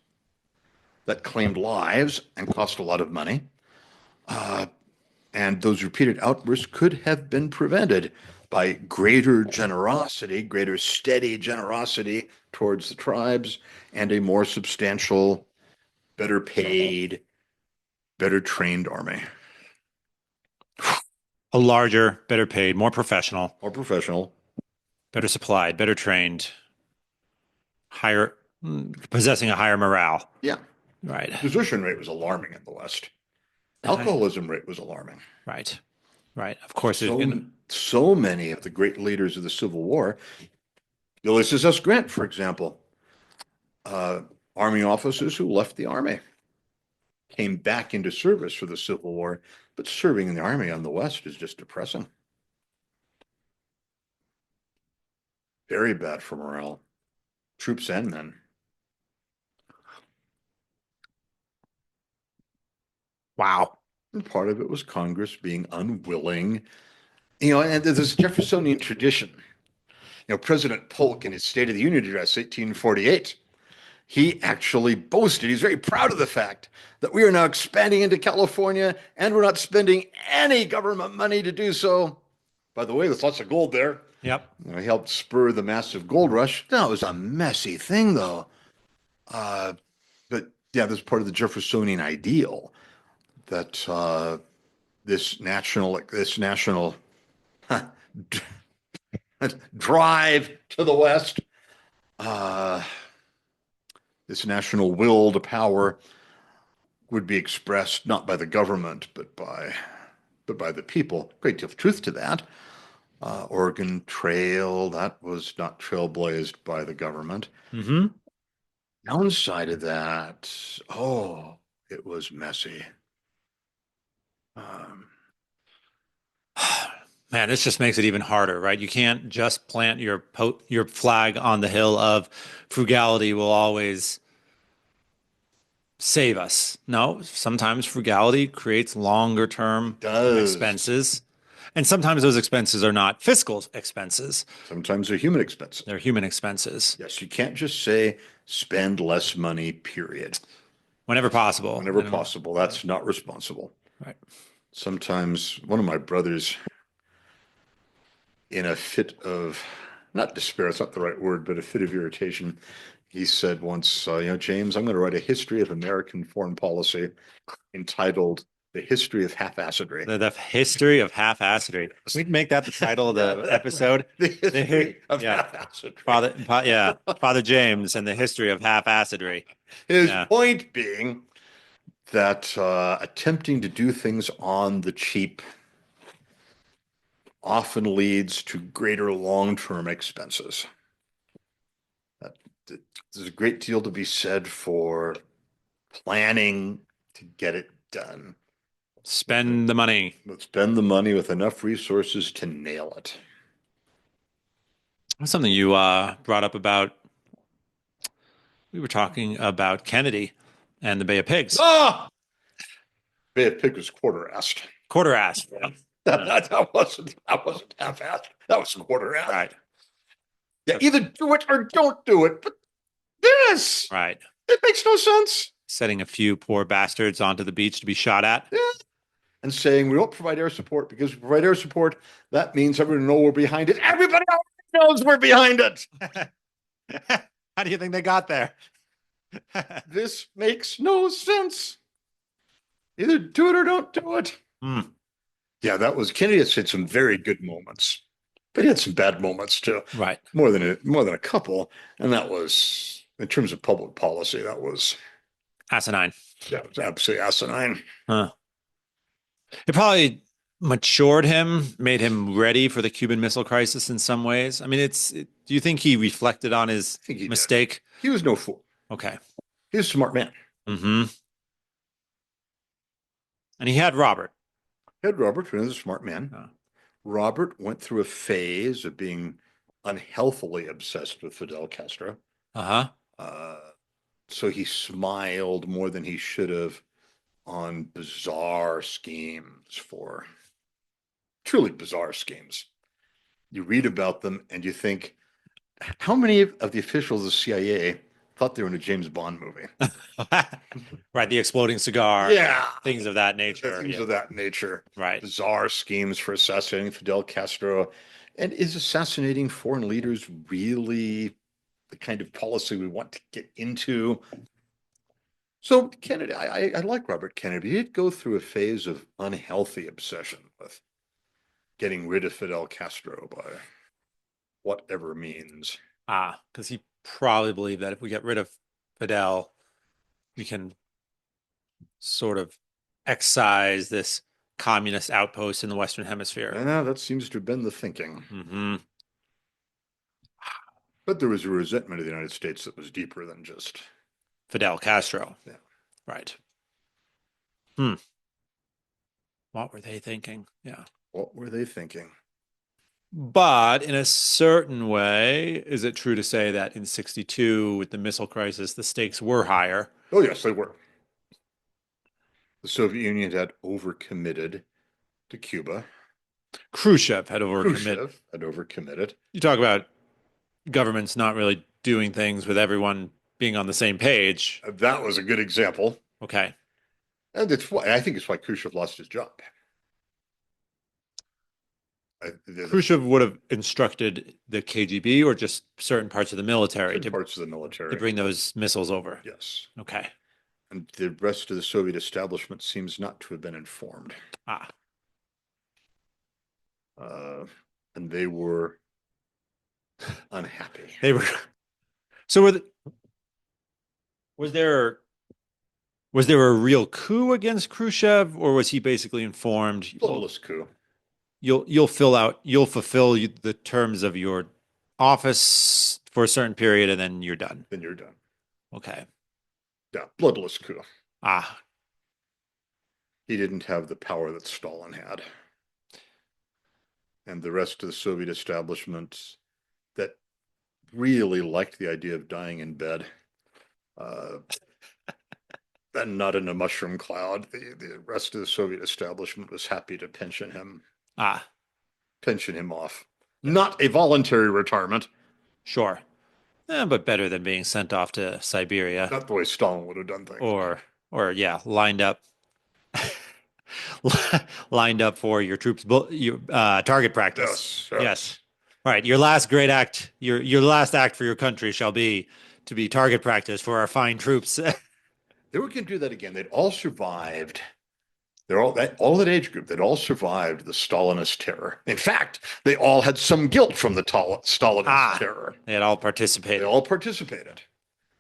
that claimed lives and cost a lot of money. And those repeated outbursts could have been prevented by greater generosity, greater steady generosity towards the tribes, and a more substantial, better paid, better trained army. A larger, better paid, more professional, Better supplied, better trained, higher, possessing a higher morale. Yeah. Right. Desertion rate was alarming in the West. Alcoholism rate was alarming. Right. Right. Of course, So many of the great leaders of the Civil War, Ulysses S. Grant, for example, Army officers who left the Army, came back into service for the Civil War, but serving in the Army on the West is just depressing. Very bad for morale, troops and men. wow. And part of it was Congress being unwilling. And there's a Jeffersonian tradition. President Polk in his State of the Union address, 1848, he actually boasted, he's very proud of the fact that we are now expanding into California and we're not spending any government money to do so. By the way, there's lots of gold there. Yep. He helped spur the massive gold rush. That was a messy thing, though. But yeah, this is part of the Jeffersonian ideal that this national drive to the West, this national will to power would be expressed not by the government, but by the people. Great deal of truth to that. Oregon Trail, that was not trailblazed by the government. Mm-hmm. Downside of that, it was messy. Man, this just makes it even harder, right? You can't just plant your flag on the hill of frugality will always save us. No, sometimes frugality creates longer term expenses. And sometimes those expenses are not fiscal expenses. Sometimes they're human expenses. They're human expenses. Yes, you can't just say spend less money, period. Whenever possible. Whenever possible. That's not responsible. Right. Sometimes one of my brothers, in a fit of, not despair, it's not the right word, but a fit of irritation, he said once, James, I'm going to write a history of American foreign policy entitled The History of Half-Assedry. The history of half-assedry. We'd make that the title of the episode. The history of half-assedry. Father James and the history of half-assedry. His point being that attempting to do things on the cheap often leads to greater long-term expenses. There's a great deal to be said for planning to get it done. Spend the money. Let's spend the money with enough resources to nail it. Something you brought up about, we were talking about Kennedy and the Bay of Pigs. Bay of Pigs was quarter-assed. Quarter-assed. Yeah. That wasn't half-assed. That was quarter-assed. Right. Yeah, either do it or don't do it. But this, right, it makes no sense. Setting a few poor bastards onto the beach to be shot at. Yeah. And saying we don't provide air support because we provide air support, that means everyone knows we're behind it. Everybody knows we're behind it. How do you think they got there? This makes no sense. Either do it or don't do it. Yeah, Kennedy has had some very good moments, but he had some bad moments too. Right. More than a couple. And that was, in terms of public policy, that was asinine. Yeah, it was absolutely asinine. Huh. It probably matured him, made him ready for the Cuban Missile Crisis in some ways. I mean, do you think he reflected on his mistake? He was no fool. Okay. He was a smart man. Mm-hmm. And he had Robert. Robert, who was a smart man. Robert went through a phase of being unhealthily obsessed with Fidel Castro. So he smiled more than he should have on bizarre schemes truly bizarre schemes. You read about them and you think, how many of the officials of the CIA thought they were in a James Bond movie? Right, the exploding cigar. Yeah. Things of that nature. Things of that nature. Right. Bizarre schemes for assassinating Fidel Castro. And is assassinating foreign leaders really the kind of policy we want to get into? So Kennedy, I like Robert Kennedy. He did go through a phase of unhealthy obsession with getting rid of Fidel Castro by whatever means. Because he probably believed that if we get rid of Fidel, we can sort of excise this communist outpost in the Western Hemisphere. Yeah, that seems to have been the thinking. Mm-hmm. But there was a resentment of the United States that was deeper than just Fidel Castro. Yeah. Right. What were they thinking? Yeah. what were they thinking. But in a certain way, is it true to say that in 62, with the missile crisis, the stakes were higher? Oh, yes, they were. The Soviet Union had overcommitted to Cuba. Khrushchev had overcommitted. Khrushchev had overcommitted. You talk about governments not really doing things with everyone being on the same page. That was a good example. Okay. And I think it's why Khrushchev lost his job. Khrushchev would have instructed the KGB or just certain parts of the military parts of the military to bring those missiles over. Yes. Okay. And the rest of the Soviet establishment seems not to have been informed. And they were unhappy. They were. So was there a real coup against Khrushchev, or was he basically informed? Bloodless coup. You'll fulfill the terms of your office for a certain period, and then you're done. Then you're done. Okay. Yeah, bloodless coup. Ah, He didn't have the power that Stalin had. And the rest of the Soviet establishment that really liked the idea of dying in bed, and not in a mushroom cloud. The rest of the Soviet establishment was happy to pension him off. Not a voluntary retirement. Sure. But better than being sent off to Siberia. Not the way Stalin would have done things. Or yeah, lined up for your troops, your target practice. Yes. All right. Your last great act, your last act for your country shall be to be target practice for our fine troops. They were going to do that again. They'd all survived. All that age group, they'd all survived the Stalinist terror. In fact, they all had some guilt from the Stalinist terror. They had all participated. They all participated.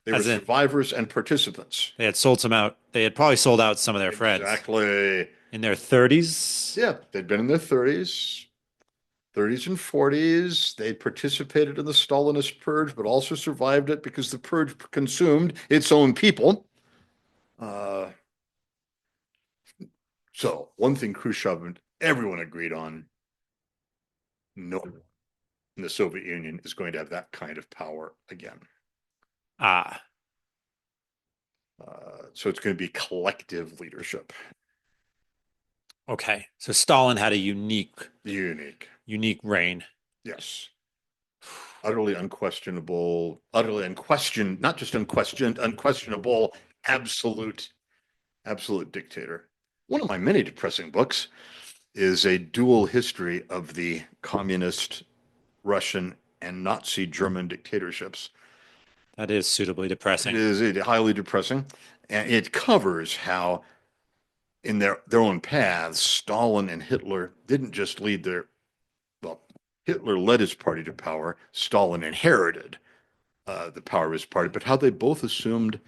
They were survivors and participants. They had sold some out. They had probably sold out some of their friends. Exactly. In their 30s? Yeah, they'd been in their 30s and 40s. They participated in the Stalinist purge, but also survived it because the purge consumed its own people. So one thing Khrushchev and everyone agreed on, no one in the Soviet Union is going to have that kind of power again. So it's going to be collective leadership. Okay. So Stalin had a unique reign. Yes. Utterly unquestionable, not just unquestioned, unquestionable, absolute dictator. One of my many depressing books is a dual history of the communist Russian and Nazi German dictatorships. That is suitably depressing. It is highly depressing. And it covers how, in their own paths, Stalin and Hitler didn't just lead Hitler led his party to power. Stalin inherited the power of his party, but how they both assumed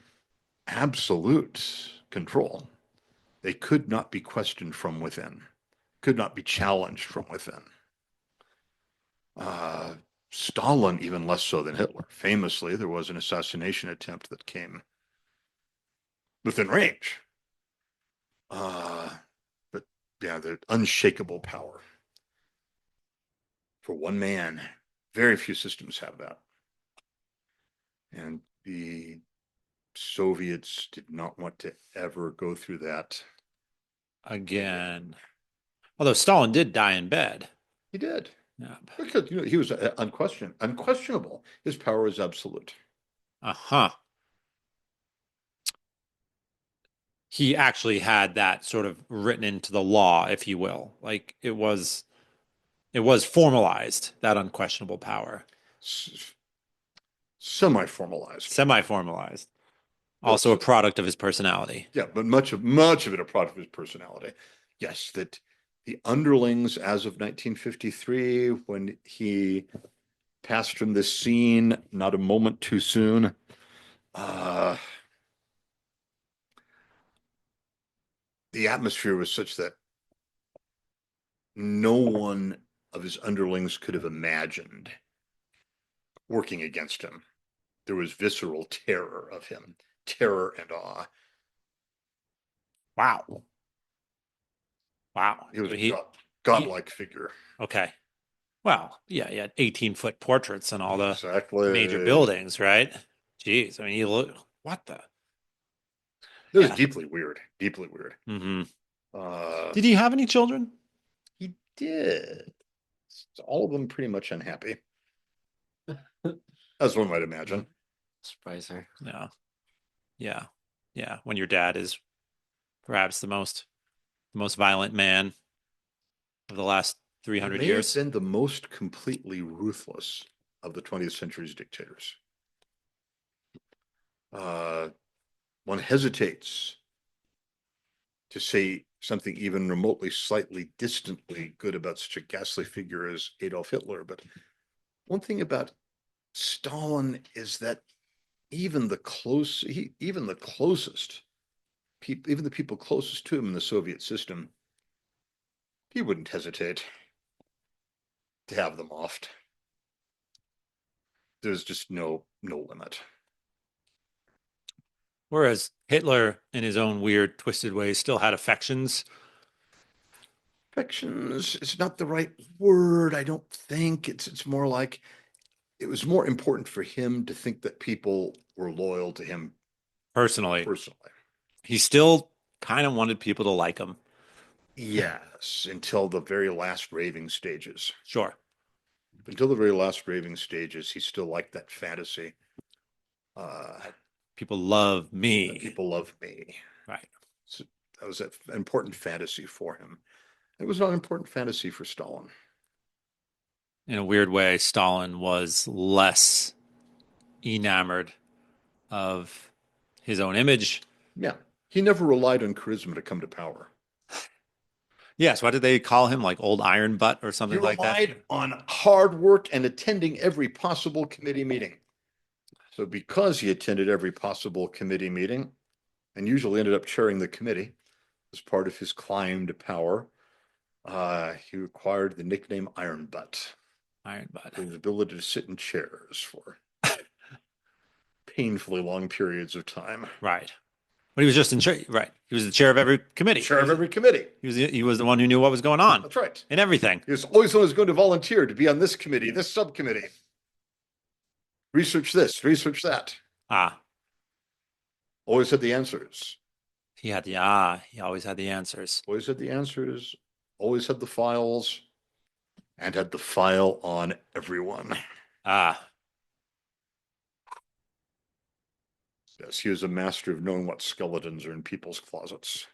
absolute control. They could not be questioned from within, could not be challenged from within. Stalin, even less so than Hitler. Famously, there was an assassination attempt that came within range. But yeah, the unshakable power. For one man, very few systems have that. And the Soviets did not want to ever go through that again. Although Stalin did die in bed. He did. Yeah. Because he was unquestionable. His power was absolute. He actually had that sort of written into the law, if you will. Like it was formalized, that unquestionable power. Semi-formalized. Also a product of his personality. Yeah, but much of it a product of his personality. Yes, that the underlings as of 1953, when he passed from this scene not a moment too soon. The atmosphere was such that no one of his underlings could have imagined working against him. There was visceral terror of him, terror and awe. Wow. Wow. He was So a godlike figure. okay. Well, yeah, he had 18-foot portraits on all the Exactly. major buildings, right? Jeez. I mean, you look, what the? It was Yeah. deeply weird, deeply weird. Mm-hmm. Uh, Did he have any children? he did. All of them pretty much unhappy, as one might imagine. Surprise her. Yeah. Yeah. Yeah. When your dad is perhaps the most violent man of the last He 300 may years. have been the most completely ruthless of the 20th century's dictators. One hesitates to say something even remotely, slightly distantly good about such a ghastly figure as Adolf Hitler. But one thing about Stalin is that even the closest people, even the people closest to him in the Soviet system, he wouldn't hesitate to have them offed. There's just no limit. Whereas Hitler, in his own weird, twisted ways, still had affections. Affections is not the right word, I don't think. It's more like it was more important for him to think that people were loyal to him Personally, personally. he still kind of wanted people to like him. Yes, until the very last raving stages. Sure. Until the very last raving stages, he still liked that fantasy. People love me. People love me. Right. So that was an important fantasy for him. It was not an important fantasy for Stalin. In a weird way, Stalin was less enamored of his own image. Yeah, he never relied on charisma to come to power. Yes. What did they call him? Like old iron butt or something He like that? relied on hard work and attending every possible committee meeting. So because he attended every possible committee meeting and usually ended up chairing the committee as part of his climb to power, he acquired the nickname Iron Butt. Iron butt. His ability to sit in chairs for painfully long periods of time. Right. But he was just in charge. Right. He was the chair of every committee. Chair of every committee. He was the one who knew what was going on. That's right. In everything. He was always the one who was going to volunteer to be on this committee, this subcommittee. Research this, research that. Ah. Always had the answers. He always had the answers. Always had the answers. Always had the files. And had the file on everyone. Ah. Yes, he was a master of knowing what skeletons are in people's closets.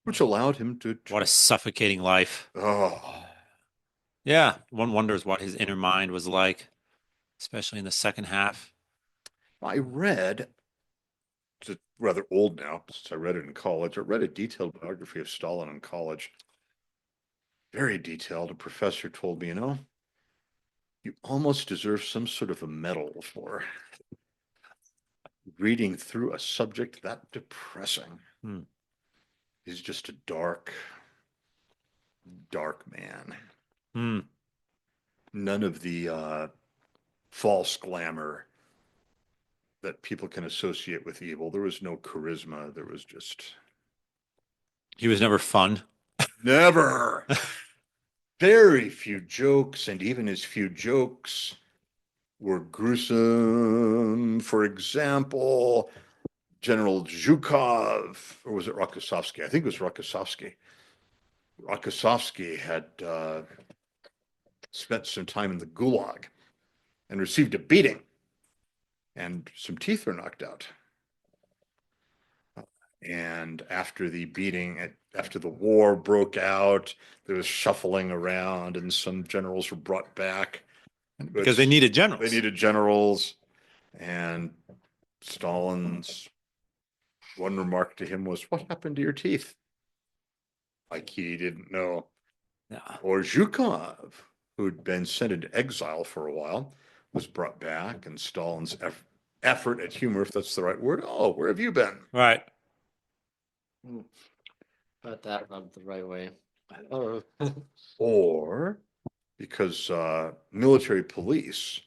Which allowed him to. What a suffocating life. Oh. Yeah. One wonders what his inner mind was like, especially in the second half. I read, it's rather old now, since I read it in college. I read a detailed biography of Stalin in college. Very detailed. A professor told me, you almost deserve some sort of a medal for reading through a subject that depressing. He's just a dark, dark man. None of the false glamour that people can associate with evil. There was no charisma. There was just. He was never fun. Never. Very few jokes, and even his few jokes were gruesome. For example, General Zhukov, or was it Rokossovsky? I think it was Rokossovsky. Rokossovsky had spent some time in the Gulag and received a beating, and some teeth were knocked out. And after the beating, after the war broke out, there was shuffling around, and some generals were brought back. Because they needed generals. They needed generals. And Stalin's one remark to him was, "What happened to your teeth?" like he didn't know. Yeah. Or Zhukov, who'd been sent into exile for a while, was brought back, and Stalin's effort at humor, if that's the right word. Oh, where have you been? Right. Got that rubbed the right way. Oh, Or because military police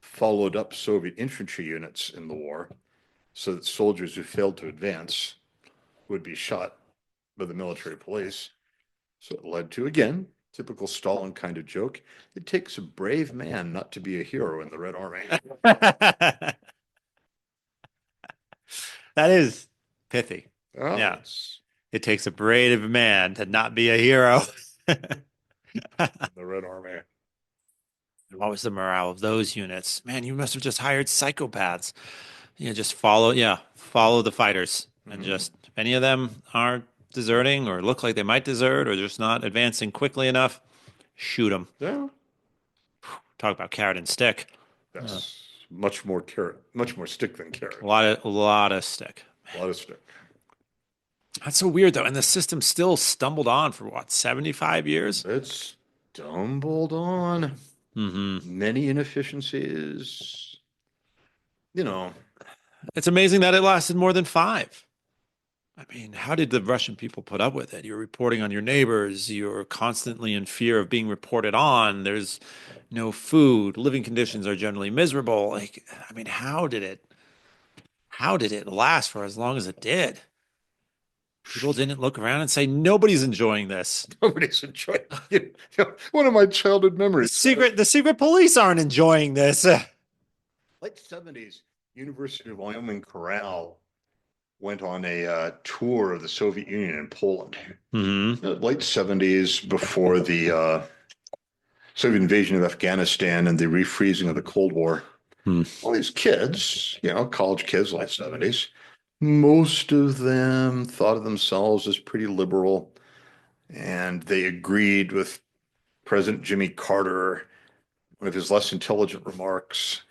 followed up Soviet infantry units in the war so that soldiers who failed to advance would be shot by the military police. So it led to, again, typical Stalin kind of joke. It takes a brave man not to be a hero in the Red Army. That is pithy. Oh, Yeah. it's It takes a brave man to not be a hero. the Red Army. What was the morale of those units? Man, you must have just hired psychopaths. Just follow the fighters. And just, if any of them are deserting or look like they might desert or just not advancing quickly enough, shoot them. Yeah, Talk about carrot and stick. that's much more carrot, much more stick than carrot. A lot of stick. A lot of stick. That's so weird though. And the system still stumbled on for what, 75 years? It stumbled on Mm-hmm. many inefficiencies. You know, It's amazing that it lasted more than 5. I mean, how did the Russian people put up with it? You're reporting on your neighbors. You're constantly in fear of being reported on. There's no food. Living conditions are generally miserable. Like, I mean, how did it last for as long as it did? People didn't look around and say, nobody's enjoying this. nobody's enjoying it. One of my childhood memories. The secret police aren't enjoying this. Late 70s, University of Wyoming Corral went on a tour of the Soviet Union in Poland. Mm-hmm. Late 70s, before the Soviet invasion of Afghanistan and the refreezing of the Cold War. All these kids, college kids, late 70s, most of them thought of themselves as pretty liberal, and they agreed with President Jimmy Carter. One of his less intelligent remarks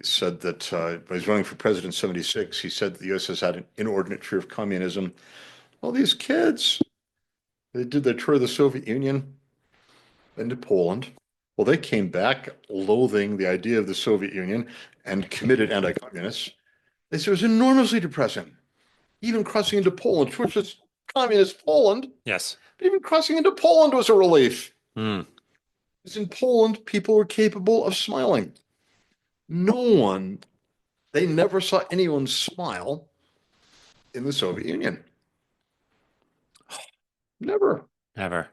said that when he was running for president in 76, he said that the U.S. has had an inordinate fear of communism. All these kids, they did their tour of the Soviet Union, then to Poland. Well, they came back loathing the idea of the Soviet Union and committed anti-communists. They said it was enormously depressing. Even crossing into Poland, which is communist Poland. Yes. But even crossing into Poland was a relief. Mm. Because in Poland, people were capable of smiling. They never saw anyone smile in the Soviet Union. Never. Never.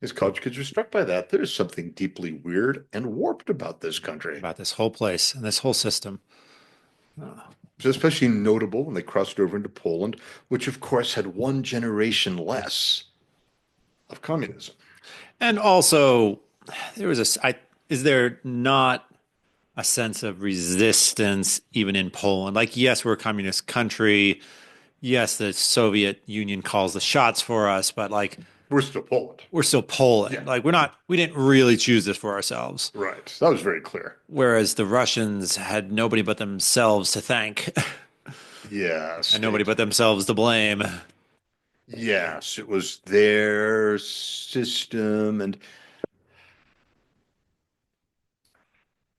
His college kids were struck by that. There's something deeply weird and warped about this country. About this whole place and this whole system. It's especially notable when they crossed over into Poland, which of course had one generation less of communism. And also, is there not a sense of resistance even in Poland? Like, yes, we're a communist country. Yes, the Soviet Union calls the shots for us, but like, We're still Poland. we're still Poland. Yeah. Like, we didn't really choose this for ourselves. Right. That was very clear. Whereas the Russians had nobody but themselves to thank Yes. and nobody but themselves to blame. Yes, it was their system, and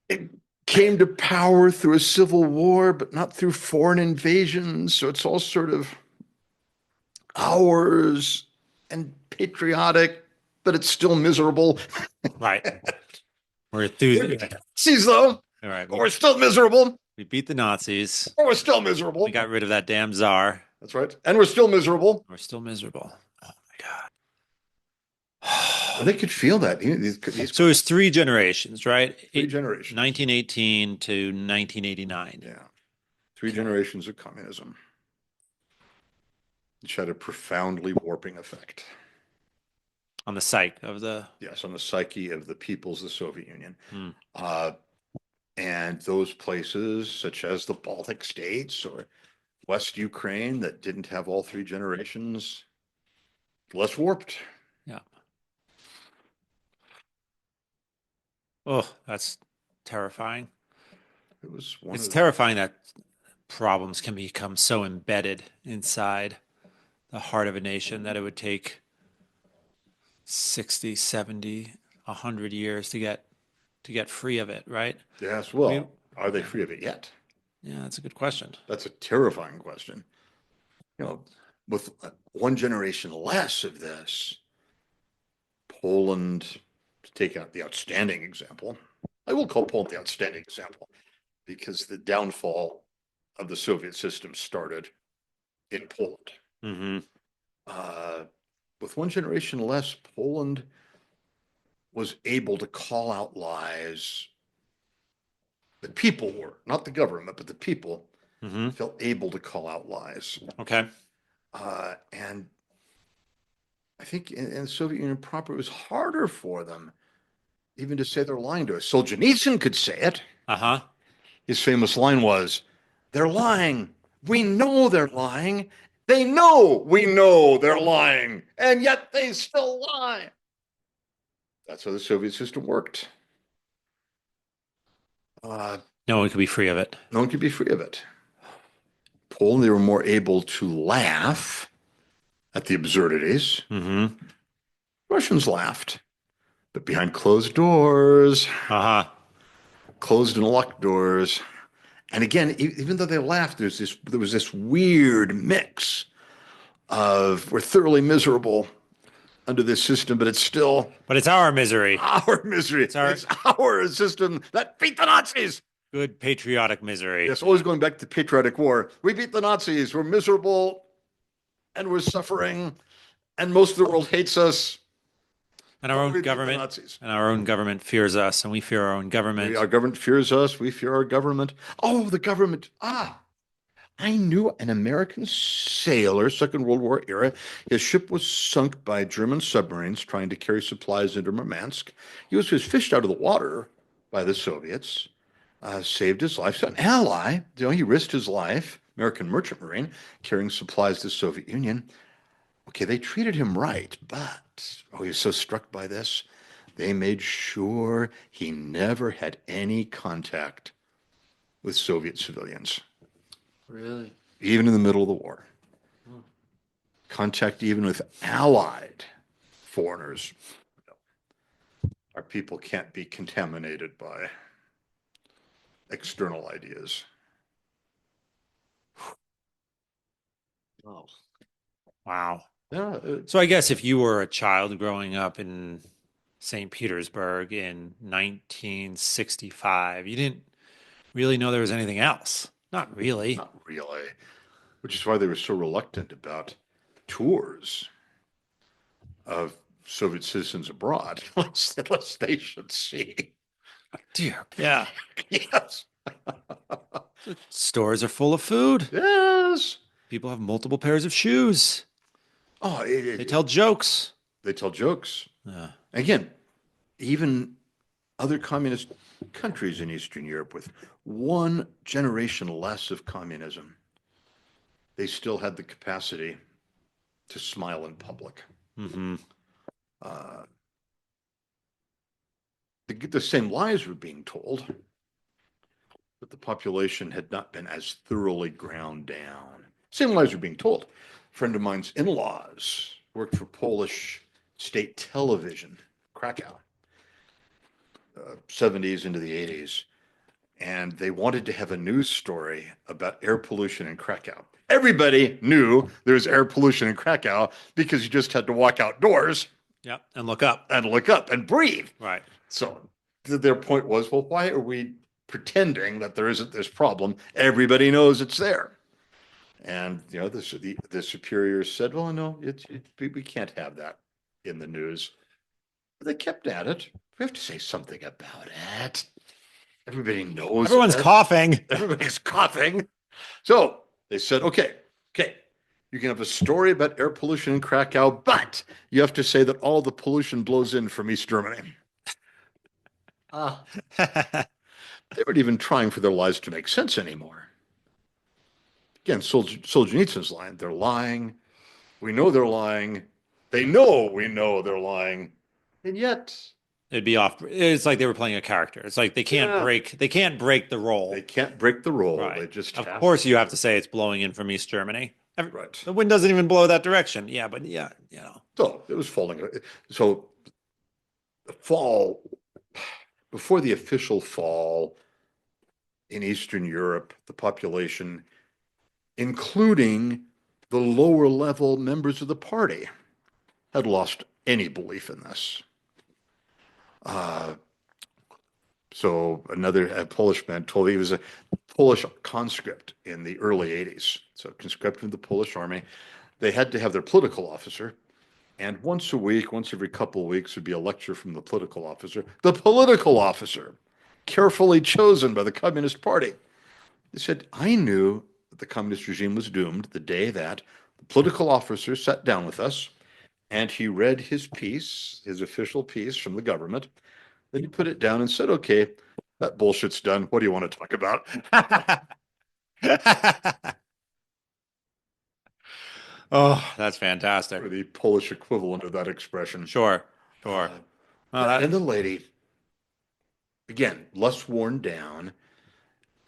it came to power through a civil war, but not through foreign invasions. So it's all sort of ours and patriotic, but it's still miserable. Right. We're enthusiastic. Nazis, though, All right. but we're still miserable. We beat the Nazis. Or we're still miserable. We got rid of that damn czar. That's right. And we're still miserable. We're still miserable. Oh my And God. they could feel that. These So it's 3 generations, right? three generations. 1918 to 1989. Yeah. 3 generations of communism, which had a profoundly warping effect. On the psyche of the. Yes, on the psyche of the peoples of the Soviet Union. Hmm. And those places, such as the Baltic states or West Ukraine, that didn't have all 3 generations, less warped. Yeah. Oh, that's terrifying. It was one It's of terrifying that problems can become so embedded inside the heart of a nation, that it would take 60, 70, 100 years to get free of it, right? Yes, I mean, well, are they free of it yet? yeah, that's a good question. That's a terrifying question. With one generation less of this, Poland, to take out the outstanding example, I will call Poland the outstanding example because the downfall of the Soviet system started in Poland. Mm-hmm. With one generation less, Poland was able to call out lies. The people were, not the government, but the people Mm-hmm. felt able to call out lies. Okay. And I think in the Soviet Union proper, it was harder for them even to say they're lying to us. Solzhenitsyn could say it. Uh-huh. His famous line was, "They're lying. We know they're lying. They know we know they're lying, and yet they still lie." That's how the Soviet system worked. No one could be free of it. No one could be free of it. Poland, they were more able to laugh at the absurdities. Mm-hmm. Russians laughed, but behind closed doors, Uh-huh. closed and locked doors. And again, even though they laughed, there was this weird mix of we're thoroughly miserable under this system, but it's still But it's our misery. our misery. It's our system that beat the Nazis. Good patriotic misery. Yes, always going back to the patriotic war. We beat the Nazis. We're miserable and we're suffering, and most of the world hates us. And our own government fears us, and we fear our own government. Our government fears us. We fear our government. Oh, the government. I knew an American sailor, Second World War era. His ship was sunk by German submarines trying to carry supplies into Murmansk. He was fished out of the water by the Soviets, saved his life. So an ally, he risked his life, American merchant marine, carrying supplies to the Soviet Union. Okay, they treated him right, but he was so struck by this, they made sure he never had any contact with Soviet civilians. Really? Even in the middle of the war. Contact even with allied foreigners. Our people can't be contaminated by external ideas. Oh. Wow. Yeah, So I guess if you were a child growing up in St. Petersburg in 1965, you didn't really know there was anything else. Not really. not really. Which is why they were so reluctant about tours of Soviet citizens abroad, unless they should see. Dear. Yeah. Yes. Stores are full of food. Yes. People have multiple pairs of shoes. Oh, They tell jokes. They tell jokes. Yeah. Again, even other communist countries in Eastern Europe with one generation less of communism, they still had the capacity to smile in public. Mm-hmm. The same lies were being told, but the population had not been as thoroughly ground down. Same lies were being told. A friend of mine's in-laws worked for Polish state television, Krakow, 70s into the 80s, and they wanted to have a news story about air pollution in Krakow. Everybody knew there was air pollution in Krakow because you just had to walk outdoors. Yep. And look up. And breathe. Right. So their point was, well, why are we pretending that there isn't this problem? Everybody knows it's there. And the superiors said, well, no, we can't have that in the news. But they kept at it. We have to say something about it. Everybody knows. Everyone's coughing. Everybody's coughing. So they said, okay, you can have a story about air pollution in Krakow, but you have to say that all the pollution blows in from East Germany. They weren't even trying for their lies to make sense anymore. Again, Solzhenitsyn's line, they're lying. We know they're lying. They know we know they're lying. And yet It'd be off. It's like they were playing a character. It's like they can't break the role. they can't break the role. Right. They just Of course you have to say it's blowing in from East Germany. Right. The wind doesn't even blow that direction. Yeah, but yeah, you know. So it was falling. So the fall, before the official fall in Eastern Europe, the population, including the lower level members of the party, had lost any belief in this. Uh, so another Polish man told me, he was a Polish conscript in the early 80s. So conscript in the Polish army. They had to have their political officer. And once a week, once every couple of weeks, would be a lecture from the political officer. The political officer, carefully chosen by the Communist Party. They said, I knew that the communist regime was doomed the day that the political officer sat down with us and he read his piece, his official piece from the government. Then he put it down and said, okay, that bullshit's done. What do you want to talk about? Oh, that's fantastic. Or the Polish equivalent of that expression. Sure. And the lady, again, less worn down.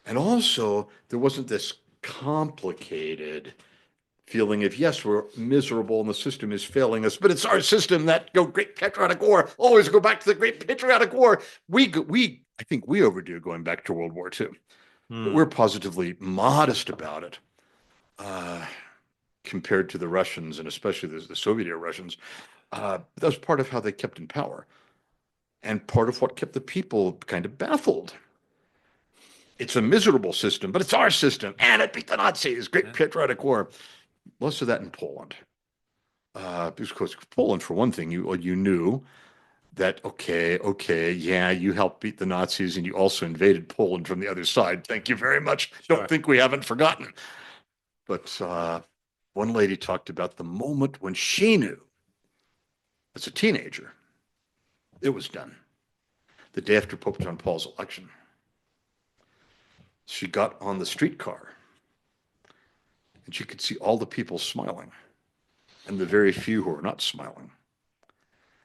And also, there wasn't this complicated feeling of, yes, we're miserable and the system is failing us, but it's our system, that great patriotic war. Always go back to the great patriotic war. I think we overdue going back to World War II. But we're positively modest about it compared to the Russians, and especially the Soviet-era Russians. That was part of how they kept in power and part of what kept the people kind of baffled. It's a miserable system, but it's our system, and it beat the Nazis. Great patriotic war. Less of that in Poland. Because Poland, for one thing, you knew that, okay, yeah, you helped beat the Nazis and you also invaded Poland from the other side. Thank you very much. Sure. Don't think we haven't forgotten. But one lady talked about the moment when she knew, as a teenager, it was done. The day after Pope John Paul's election. She got on the streetcar and she could see all the people smiling and the very few who were not smiling.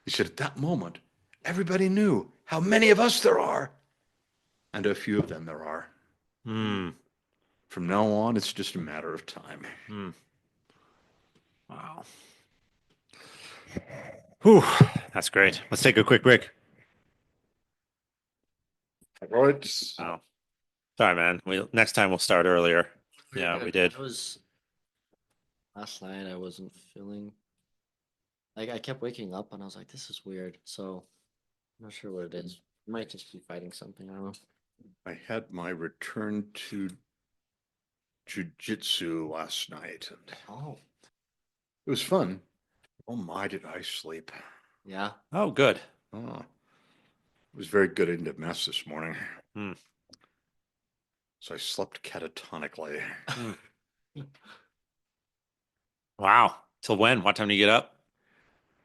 He said, at that moment, everybody knew how many of us there are, and a few of them there are. From now on, it's just a matter of time. Wow. Whew, that's great. Let's take a quick break. All right. Oh, sorry, man. Next time we'll start earlier. Yeah, we did. Last night I wasn't feeling like, I kept waking up and I was like, this is weird. So I'm not sure what it is. Might just be fighting something. I don't know. I had my return to jujitsu last night, and Oh, it was fun. Oh my, did I sleep? yeah. Oh, good. Oh, it was very good into mess this morning. So I slept catatonically. Wow. Till when? What time do you get up?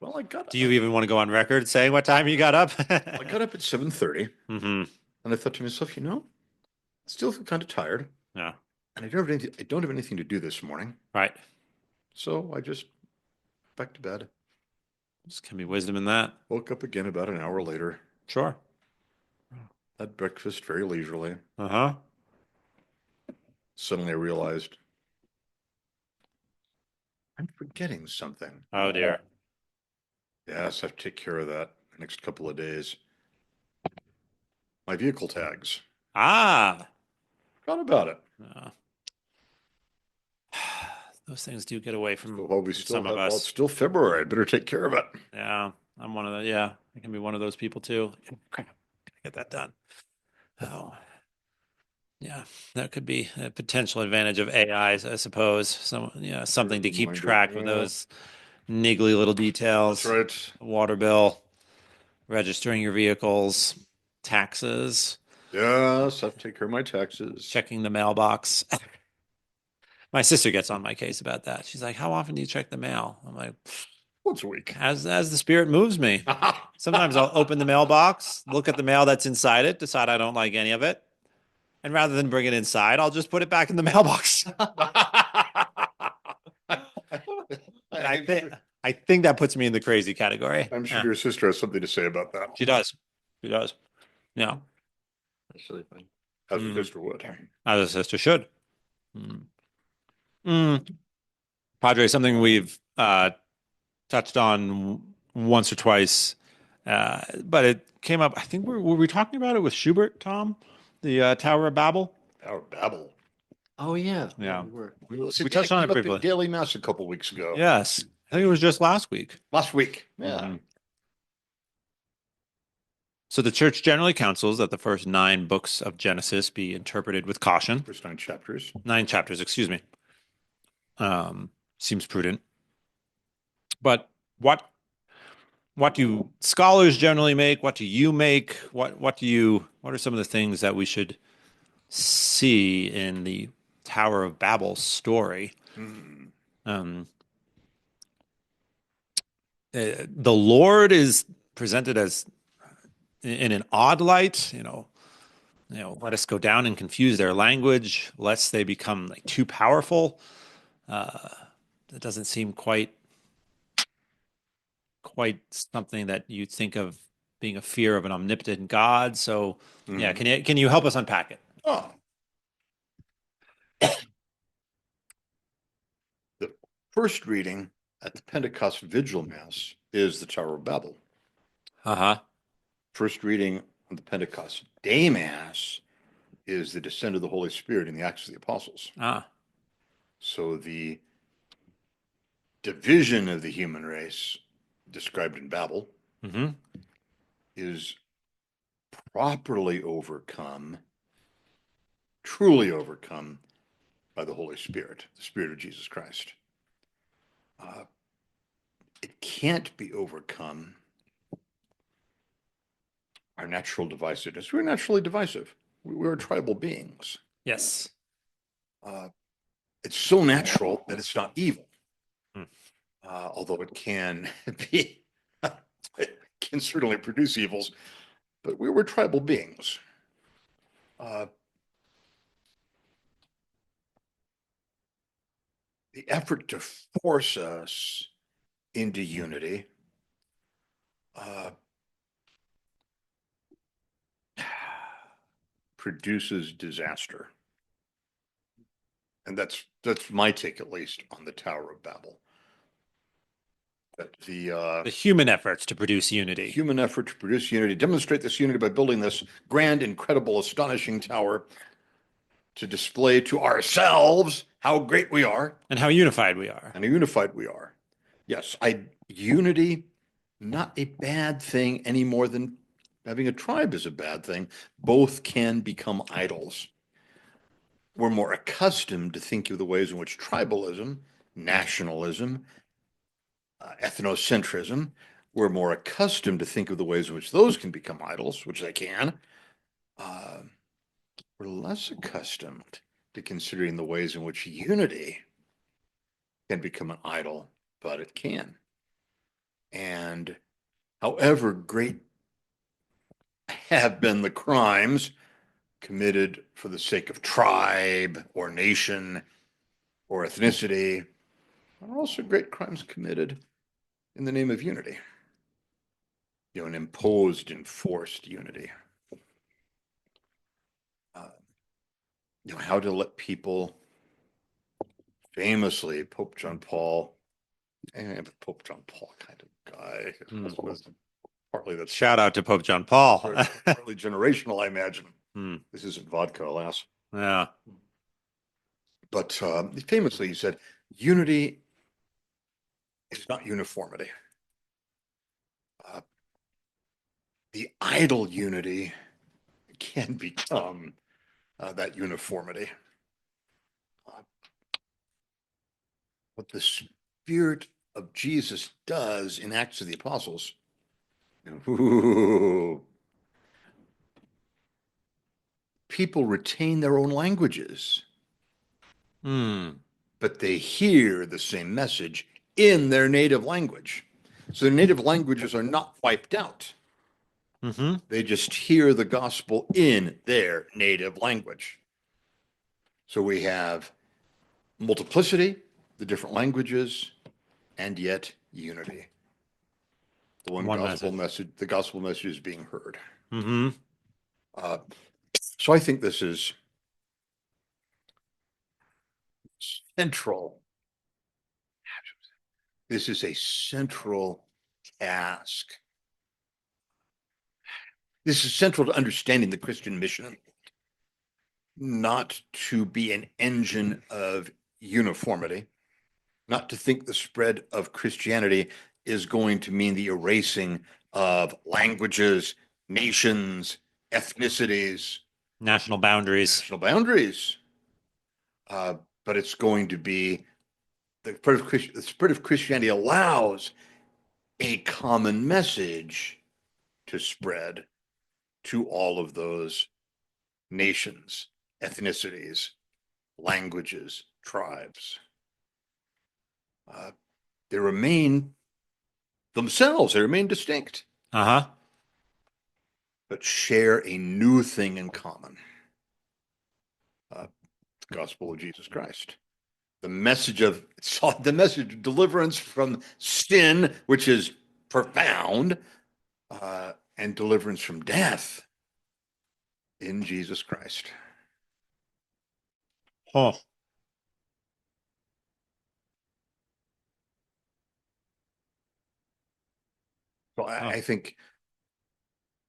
Well, Do you even want to go on record saying what time you got up? I got up at 7:30, Mm-hmm. and I thought to myself, I still feel kind of tired, Yeah. and I don't have anything to do this morning. Right. So I just back to bed. Just can be wisdom in that. Woke up again about an hour later. Sure. Had breakfast very leisurely. Uh-huh. Suddenly I realized I'm forgetting something. Oh, dear. Yes, I have to take care of that the next couple of days. My vehicle tags. Ah. Forgot about it. Those things do get away from Well, we from still some have, of well, us. it's still February. I better take care of it. Yeah, I'm one of the, yeah, I can be one of those people too. Crap, gotta get that done. Oh, yeah, that could be a potential advantage of AI, I suppose. Something to keep Reminder, track of yeah. those niggly little details. That's right. Water bill, registering your vehicles, taxes, Yes, I have to take care of my taxes. checking the mailbox. My sister gets on my case about that. She's like, "How often do you check the mail?" I'm like, Once a week. as the spirit moves me. Sometimes I'll open the mailbox, look at the mail that's inside it, decide I don't like any of it. And rather than bring it inside, I'll just put it back in the mailbox. I think that puts me in the crazy category. I'm sure Yeah, your sister has something to say about that. she does. She does. Yeah. That's really funny. As a sister would. As a sister should. Mm. Padre, something we've touched on once or twice, but it came up. I think were we talking about it with Schubert, Tom? The Tower of Babel? Our Babel. Oh yeah, Yeah. we were. We touched on it came up in briefly. Daily Mass a couple weeks ago. Yes. I think it was just last week. Last week. Yeah. Mhm. So the church generally counsels that the first 9 books of Genesis be interpreted with caution. First 9 chapters. 9 chapters, excuse me. Seems prudent. But what do scholars generally make? What do you make? What are some of the things that we should see in the Tower of Babel story? Hmm. The Lord is presented as in an odd light, let us go down and confuse their language, lest they become like too powerful. That doesn't seem quite something that you think of being a fear of an omnipotent God. So, yeah, can you help us unpack it? Oh. The first reading at the Pentecost Vigil Mass is the Tower of Babel. Uh-huh. First reading on the Pentecost Day Mass is the descent of the Holy Spirit in the Acts of the Apostles. Ah. So the division of the human race described in Babel Mm-hmm. is properly overcome, truly overcome by the Holy Spirit, the Spirit of Jesus Christ. It can't be overcome our natural divisiveness. We're naturally divisive. We're tribal beings. Yes. It's so natural that it's not evil, Hmm. although it can be, it can certainly produce evils, but we're tribal beings. The effort to force us into unity produces disaster. And that's my take, at least, on the Tower of Babel. That The human efforts to produce unity. human effort to produce unity, demonstrate this unity by building this grand, incredible, astonishing tower to display to ourselves how great we are And how unified we are. and how unified we are. Yes, unity, not a bad thing any more than having a tribe is a bad thing. Both can become idols. We're more accustomed to think of the ways in which tribalism, nationalism, ethnocentrism, we're more accustomed to think of the ways in which those can become idols, which they can. We're less accustomed to considering the ways in which unity can become an idol, but it can. And however great have been the crimes committed for the sake of tribe or nation or ethnicity, are also great crimes committed in the name of unity, an imposed, enforced unity. How to let people, famously, Pope John Paul, and Pope John Paul kind of guy. Partly that's Shout out to Pope John Paul. partly generational, I imagine. Hmm. This isn't vodka, alas. Yeah. But famously, he said, unity is not uniformity. The idle unity can become that uniformity. What the Spirit of Jesus does in Acts of the Apostles, people retain their own languages, but they hear the same message in their native language. So their native languages are not wiped out. Mm-hmm. They just hear the gospel in their native language. So we have multiplicity, the different languages, and yet unity. The one gospel message, the gospel message is being heard. Mm-hmm. So I think this is central This is a central task. This is central to understanding the Christian mission, not to be an engine of uniformity, not to think the spread of Christianity is going to mean the erasing of languages, nations, ethnicities, National boundaries. national boundaries. But it's going to be the spread of Christianity allows a common message to spread to all of those nations, ethnicities, languages, tribes. They remain themselves, they remain distinct, Uh-huh. but share a new thing in common. The gospel of Jesus Christ. The message of deliverance from sin, which is profound, and deliverance from death in Jesus Christ. Huh. So I think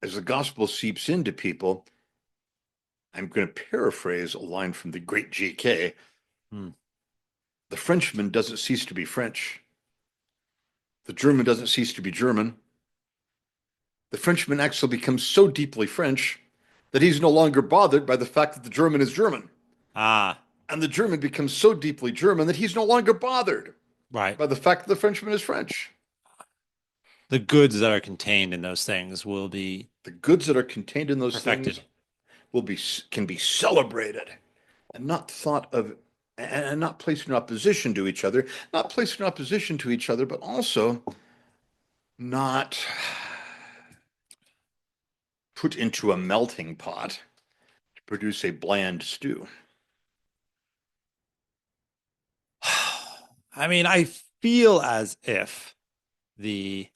as the gospel seeps into people, I'm going to paraphrase a line from the great GK. The Frenchman doesn't cease to be French. The German doesn't cease to be German. The Frenchman actually becomes so deeply French that he's no longer bothered by the fact that the German is German. Ah, And the German becomes so deeply German that he's no longer bothered right. by the fact that the Frenchman is French. The goods that are contained in those things will be The goods that are contained in those perfected. things can be celebrated and not thought of and not placed in opposition to each other, but also not put into a melting pot to produce a bland stew. I mean, I feel as if the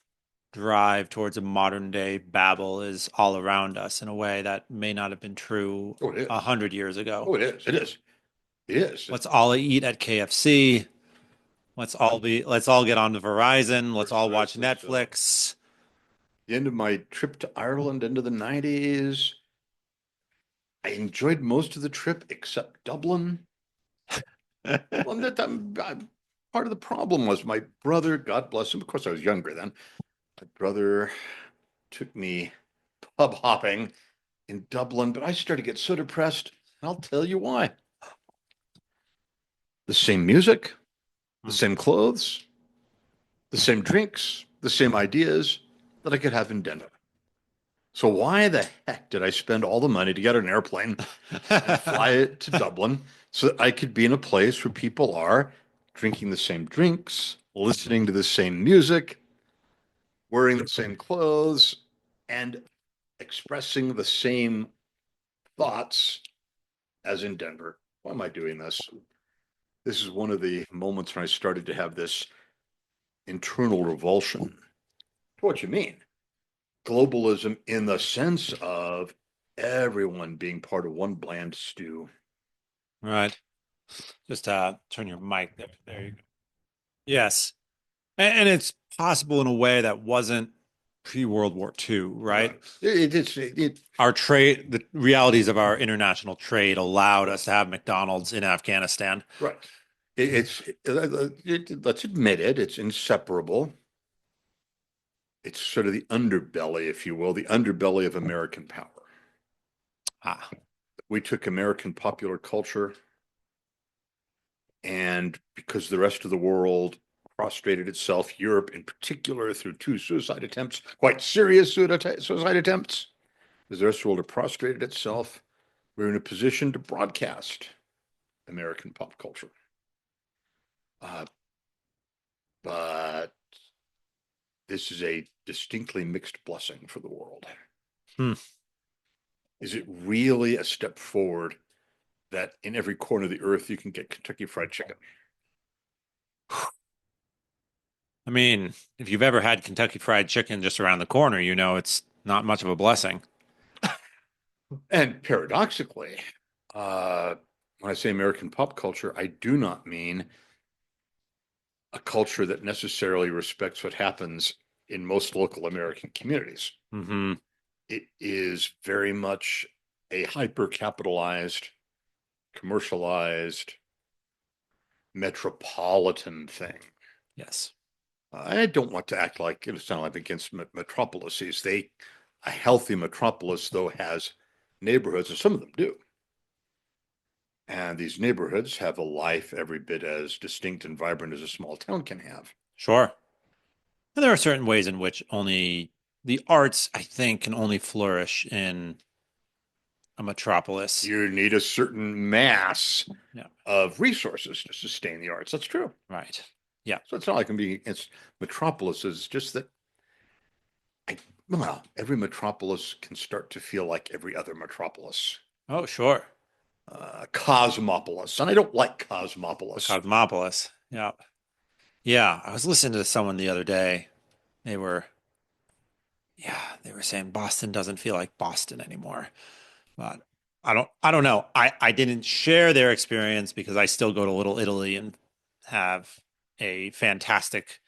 drive towards a modern day Babel is all around us in a way that may not have been true Oh, it is. 100 years ago. Oh, it is. It is. It is. Let's all eat at KFC. Let's all get on to Verizon. Let's all watch Netflix. The end of my trip to Ireland into the 90s. I enjoyed most of the trip except Dublin. Part of the problem was my brother, God bless him. Of course, I was younger then. My brother took me pub hopping in Dublin, but I started to get so depressed. I'll tell you why. The same music, the same clothes, the same drinks, the same ideas that I could have in Denver. So why the heck did I spend all the money to get an airplane and fly it to Dublin so that I could be in a place where people are drinking the same drinks, listening to the same music, wearing the same clothes, and expressing the same thoughts as in Denver? Why am I doing this? This is one of the moments when I started to have this internal revulsion. What you mean? Globalism in the sense of everyone being part of one bland stew. Right. Just turn your mic there. There you go. Yes. And it's possible in a way that wasn't pre-World War II, right? Our trade, the realities of our international trade allowed us to have McDonald's in Afghanistan. Right. Let's admit it, it's inseparable. It's sort of the underbelly, if you will, the underbelly of American power. Ah, We took American popular culture, and because the rest of the world prostrated itself, Europe in particular, through two suicide attempts, quite serious suicide attempts, as the rest of the world had prostrated itself, we were in a position to broadcast American pop culture. But this is a distinctly mixed blessing for the world. Is it really a step forward that in every corner of the earth you can get Kentucky Fried Chicken? I mean, if you've ever had Kentucky Fried Chicken just around the corner, you know it's not much of a blessing. And paradoxically, when I say American pop culture, I do not mean a culture that necessarily respects what happens in most local American communities. Mm-hmm. It is very much a hyper capitalized, commercialized, metropolitan thing. Yes. I don't want to act like it sound like against metropolises. A healthy metropolis, though, has neighborhoods, and some of them do. And these neighborhoods have a life every bit as distinct and vibrant as a small town can have. Sure. And there are certain ways in which only the arts, I think, can only flourish in a metropolis. You need a certain mass Yeah. of resources to sustain the arts. That's true. Right. Yeah. So it's not like I'm being against metropolises, just that well, every metropolis can start to feel like every other metropolis. Oh, sure. Cosmopolis. And I don't like Cosmopolis. Cosmopolis. Yeah. Yeah. I was listening to someone the other day. They were, yeah, they were saying Boston doesn't feel like Boston anymore. But I don't know. I didn't share their experience because I still go to Little Italy and have a fantastic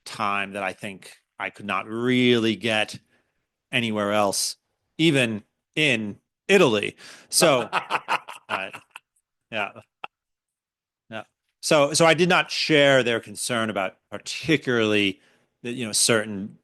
time that I think I could not really get anywhere else, even in Italy. So, yeah, yeah. So I did not share their concern about particularly, certain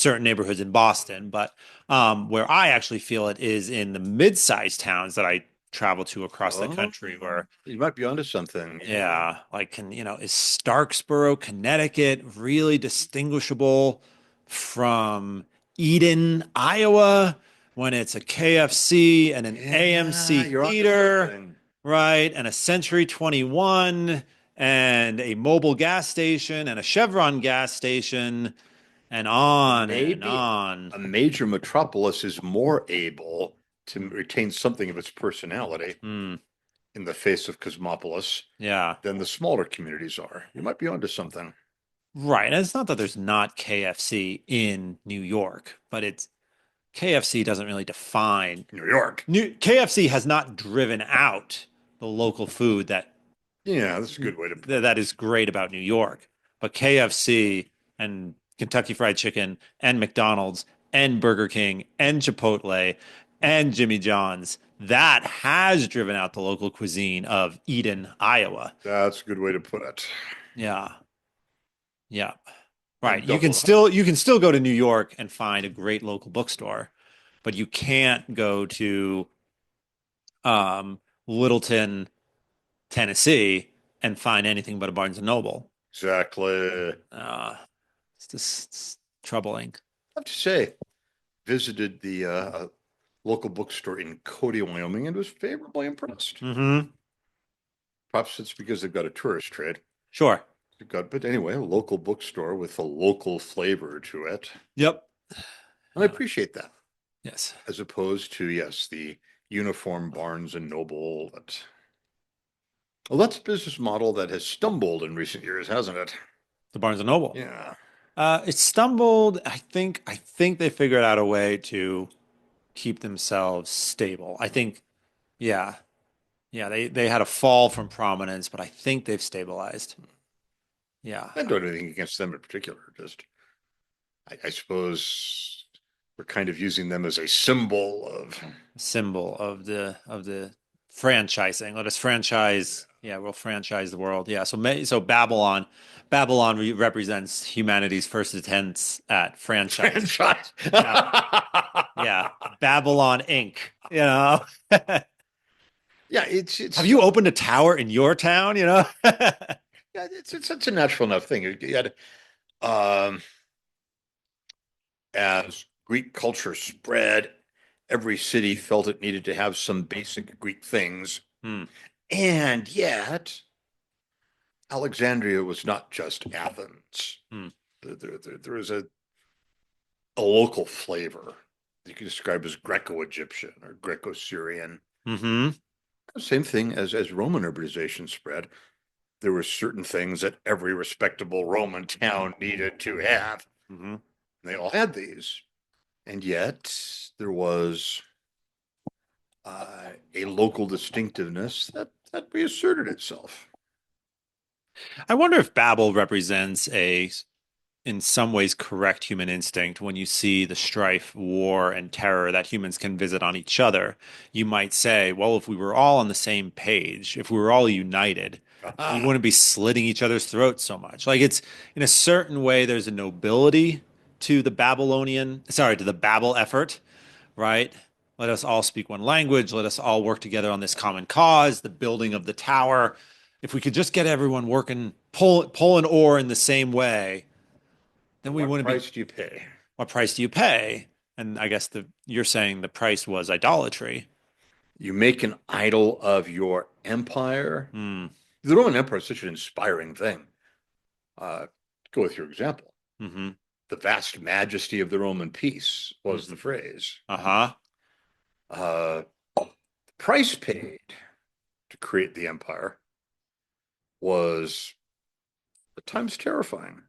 neighborhoods in Boston, but where I actually feel it is in the mid-sized towns that I travel to across the country, where you might be onto something. yeah, like is Starksboro, Connecticut really distinguishable from Eden, Iowa, when it's a KFC and an AMC you're onto theater, something. right? And a Century 21 and a Mobil gas station and a Chevron gas station and on and Maybe on. a major metropolis is more able to retain something of its personality Hmm. in the face of Cosmopolis Yeah. than the smaller communities are. You might be onto something. Right. And it's not that there's not KFC in New York, but it's KFC doesn't really define. New York. KFC has not driven out the local food Yeah, that's a good way to put it. that is great about New York. But KFC and Kentucky Fried Chicken and McDonald's and Burger King and Chipotle and Jimmy John's, that has driven out the local cuisine of Eden, Iowa. That's a good way to put it. Yeah. Yeah. Right. And You can still go to New York and find a great local bookstore, but you can't go to Littleton, Tennessee, and find anything but a Barnes and Noble. Exactly. Uh, it's just it's troubling. I have to say, visited the local bookstore in Cody, Wyoming, and was favorably impressed. Mm-hmm. Perhaps it's because they've got a tourist trade. Sure. But anyway, a local bookstore with a local flavor to it. Yep. And I appreciate that. Yes. As opposed to, yes, the uniform Barnes and Noble. Well, that's a business model that has stumbled in recent years, hasn't it? The Barnes and Noble. Yeah. It stumbled. I think they figured out a way to keep themselves stable. I think, yeah. Yeah, they had a fall from prominence, but I think they've stabilized. Yeah. I don't have anything against them in particular. Just, I suppose we're kind of using them as a symbol of. Symbol of the franchising. Let us franchise. Yeah, we'll franchise the world. Yeah. So Babylon represents humanity's first attempts at franchise. Franchise. Yeah. Babylon Inc. You know. Yeah, it's. Have you opened a tower in your town? You know. Yeah, it's such a natural enough thing. You had, um, as Greek culture spread, every city felt it needed to have some basic Greek things. Hmm. And yet, Alexandria was not just Athens. Hmm. There was a local flavor you could describe as Greco-Egyptian or Greco-Syrian. Mm-hmm. Same thing as Roman urbanization spread. There were certain things that every respectable Roman town needed to have. Mm-hmm. They all had these. And yet there was a local distinctiveness that reasserted itself. I wonder if Babel represents in some ways, correct human instinct when you see the strife, war, and terror that humans can visit on each other. You might say, well, if we were all on the same page, if we were all united, we Ah, wouldn't be slitting each other's throats so much. Like it's in a certain way, there's a nobility to to the Babel effort, right? Let us all speak one language. Let us all work together on this common cause, the building of the tower. If we could just get everyone working, pull an oar in the same way, then we what wouldn't be. price do you pay? What price do you pay? And I guess you're saying the price was idolatry. You make an idol of your empire. Hmm. The Roman Empire is such an inspiring thing. Uh, Go with your example. Mm-hmm. The vast majesty of the Roman peace was Mm-hmm. the phrase. Uh-huh. Uh, the price paid to create the empire was at times terrifying.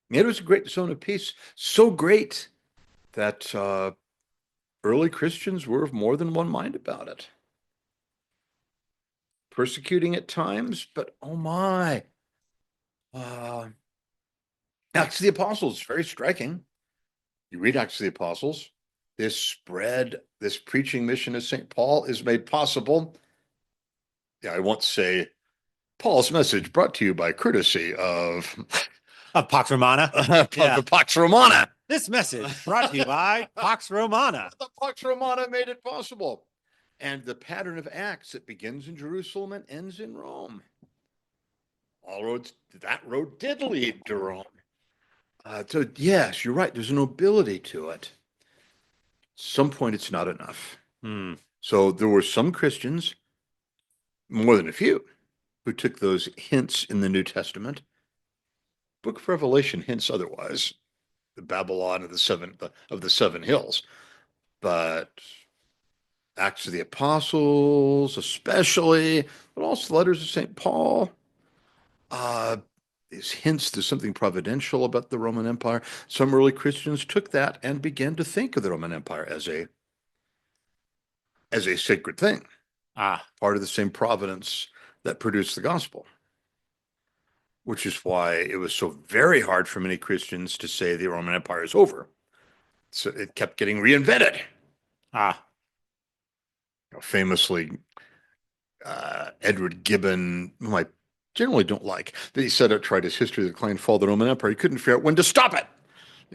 Yet it was a great zone of peace, so great that early Christians were of more than one mind about it. Persecuting at times, but oh my. Uh, Acts of the Apostles is very striking. You read Acts of the Apostles, this preaching mission of St. Paul is made possible. Yeah, I won't say Paul's message brought to you by courtesy of Of Pax Romana. Yeah. the Pax Romana. This message brought to you by Pax Romana. The Pax Romana made it possible. And the pattern of Acts that begins in Jerusalem and ends in Rome. That road did lead to Rome. So yes, you're right. There's a nobility to it. At some point, it's not enough. Hmm. So there were some Christians, more than a few, who took those hints in the New Testament. Book of Revelation hints otherwise. The Babylon of the seven hills, but Acts of the Apostles, especially, but also the letters of St. Paul. Uh, these hints there's something providential about the Roman Empire. Some early Christians took that and began to think of the Roman Empire as a sacred thing, Ah. part of the same providence that produced the gospel, which is why it was so very hard for many Christians to say the Roman Empire is over. So it kept getting reinvented. Ah. Famously, Edward Gibbon, whom I generally don't like, that he set out to write his history of the decline and fall of the Roman Empire. He couldn't figure out when to stop it.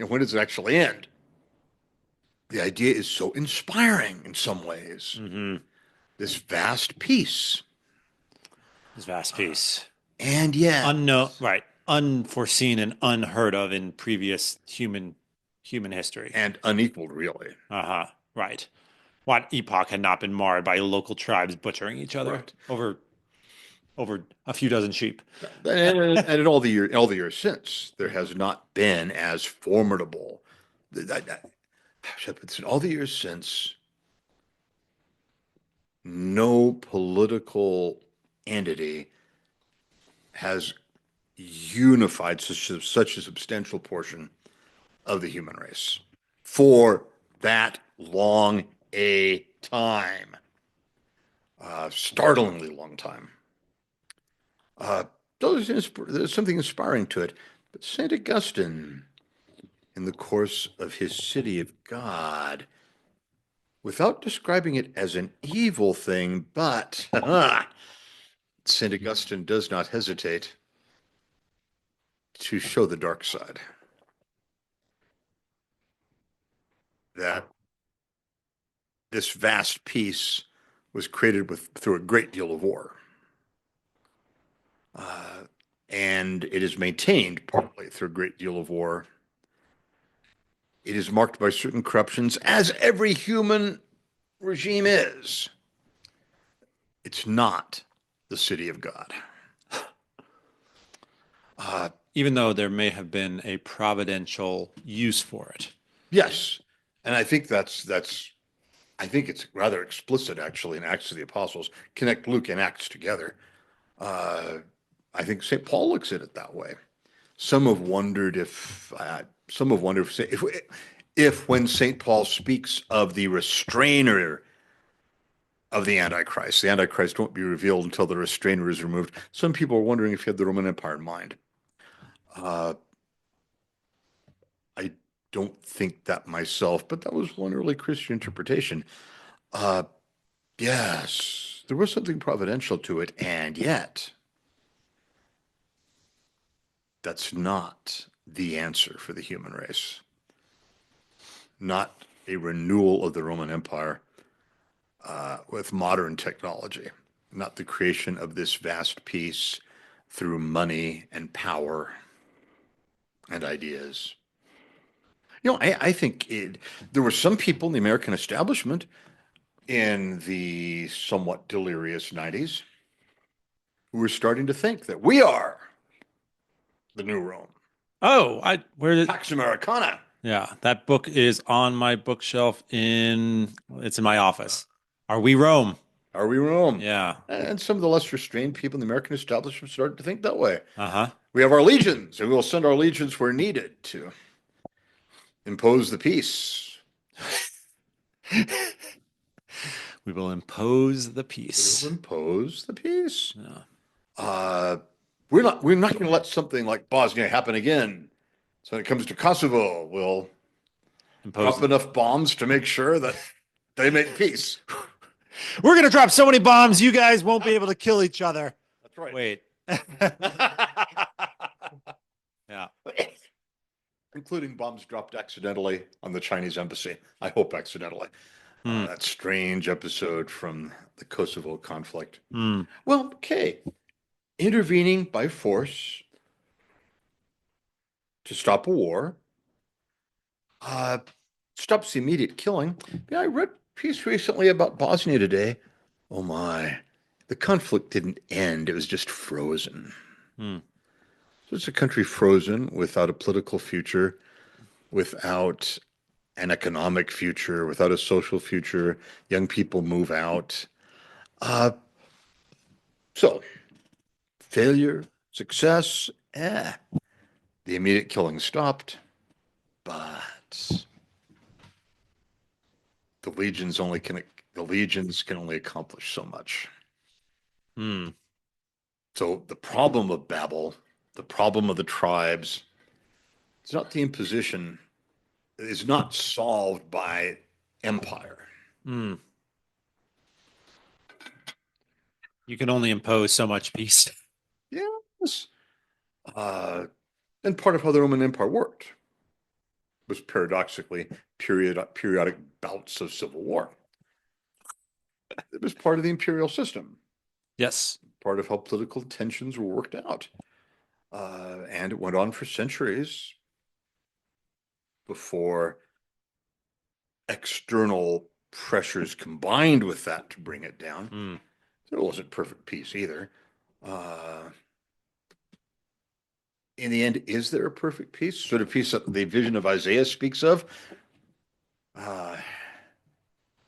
When does it actually end? The idea is so inspiring in some ways. Mm-hmm. This vast peace. This vast peace. And yet, Unknown, right. Unforeseen and unheard of in previous human history. and unequaled, really. Uh-huh. Right. What epoch had not been marred by local tribes butchering each other Right. over a few dozen sheep. And in all the years since, there has not been as formidable. In all the years since, no political entity has unified such a substantial portion of the human race for that long a time. Startlingly long time. There's something inspiring to it. But St. Augustine, in the course of his City of God, without describing it as an evil thing, but St. Augustine does not hesitate to show the dark side. That this vast peace was created through a great deal of war. And it is maintained partly through a great deal of war. It is marked by certain corruptions, as every human regime is. It's not the city of God. Even though there may have been a providential use for it. Yes, and I think I think it's rather explicit actually in Acts of the Apostles. Connect Luke and Acts together. I think St. Paul looks at it that way. Some have wondered if when St. Paul speaks of the restrainer of the Antichrist. The Antichrist won't be revealed until the restrainer is removed. Some people are wondering if he had the Roman Empire in mind. Uh, I don't think that myself, but that was one early Christian interpretation. Uh, yes, there was something providential to it, and yet that's not the answer for the human race. Not a renewal of the Roman Empire with modern technology, not the creation of this vast peace through money and power and ideas. I think there were some people in the American establishment in the somewhat delirious 90s who were starting to think that we are the new Rome. Oh, where did Pax Americana. Yeah, that book is on my bookshelf it's in my office. Are we Rome? Are we Rome? Yeah. And some of the less restrained people in the American establishment started to think that way. Uh-huh. We have our legions, and we will send our legions where needed to impose the peace. We will impose the We peace. will impose the peace. Yeah. We're not going to let something like Bosnia happen again. So when it comes to Kosovo, we'll Impose. drop enough bombs to make sure that they make peace. We're gonna drop so many bombs, you guys won't be able to kill each other. That's right. Wait. Yeah. Including bombs dropped accidentally on the Chinese embassy. I hope accidentally. Hmm. That strange episode from the Kosovo conflict. Hmm. Well, okay. Intervening by force to stop a war stops the immediate killing. Yeah, I read a piece recently about Bosnia today. Oh my, the conflict didn't end, it was just frozen. Hmm. So it's a country frozen without a political future, without an economic future, without a social future. Young people move out. So failure, success, the immediate killing stopped, but the legions can only accomplish so much. Hmm. So the problem of Babel, the problem of the tribes, it's not the imposition, is not solved by empire. Hmm. You can only impose so much peace. Yes. And part of how the Roman Empire worked was paradoxically periodic bouts of civil war. It was part of the imperial system, Yes. part of how political tensions were worked out. And it went on for centuries before external pressures combined with that to bring it down. Hmm. So it wasn't perfect peace either. In the end, is there a perfect peace? Sort of peace that the vision of Isaiah speaks of?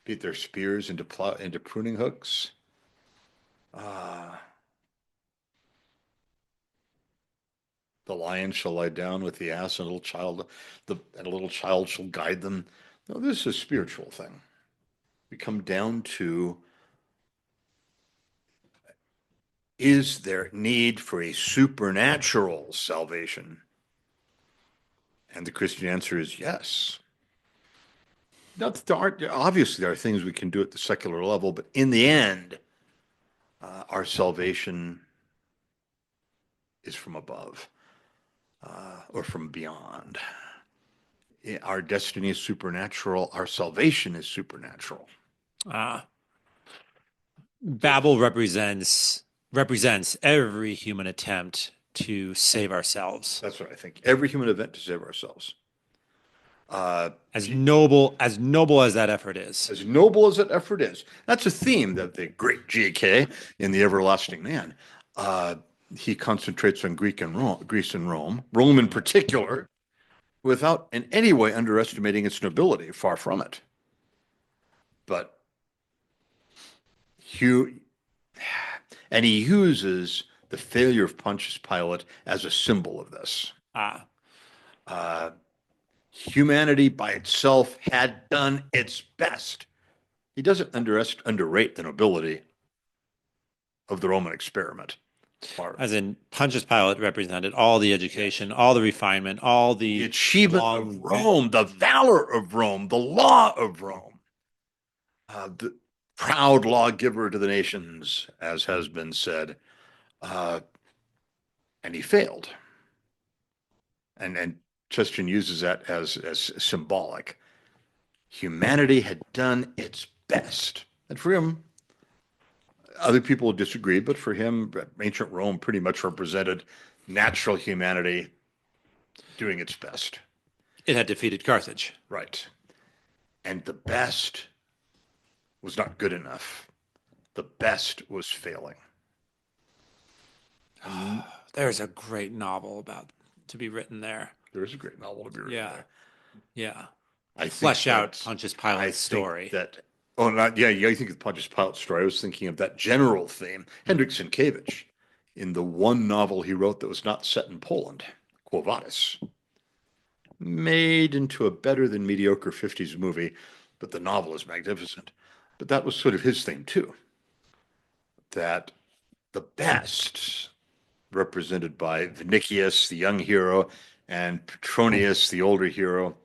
Beat their spears into pruning hooks. The lion shall lie down with the ass, and a little child shall guide them. No, this is a spiritual thing. We come down to, is there need for a supernatural salvation? And the Christian answer is yes. Now, obviously, there are things we can do at the secular level, but in the end, our salvation is from above or from beyond. Our destiny is supernatural. Our salvation is supernatural. Babel represents every human attempt to save ourselves. That's what I think. Every human event to save ourselves. As noble as that effort is. As noble as that effort is. That's a theme that the great G.K. in The Everlasting Man, he concentrates on Greece and Rome in particular, without in any way underestimating its nobility, far from it. But and he uses the failure of Pontius Pilate as a symbol of this. Humanity by itself had done its best He doesn't underrate the nobility of the Roman experiment. As in, Pontius Pilate represented all the education, all the refinement, all The the achievement of Rome, the valor of Rome, the law of Rome, the proud lawgiver to the nations, as has been said, and he failed. And Chesterton uses that as symbolic. Humanity had done its best, and for him, other people disagree, but for him, ancient Rome pretty much represented natural humanity doing its best. It had defeated Carthage. Right. And the best was not good enough. The best was failing. There's a great novel about to be written there. There is a great novel to be written Yeah. there. Yeah. I Flesh out that- Pontius I Pilate's think story. that, oh, not, yeah, you think of the Pontius Pilate story. I was thinking of that general theme. Henryk Sienkiewicz, in the one novel he wrote that was not set in Poland, Quo Vadis, made into a better than mediocre 50s movie, but the novel is magnificent. But that was sort of his theme too. That the best, represented by Vinicius, the young hero, and Petronius, the older hero,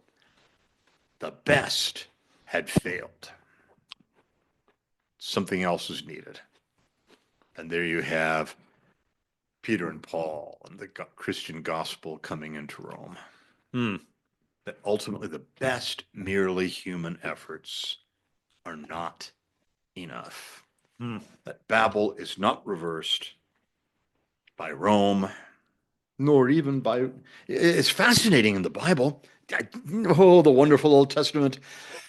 the best had failed. Something else is needed. And there you have Peter and Paul and the Christian gospel coming into Rome. That ultimately the best merely human efforts are not enough. That Babel is not reversed by Rome, nor even by. It's fascinating in the Bible. Oh, the wonderful Old Testament.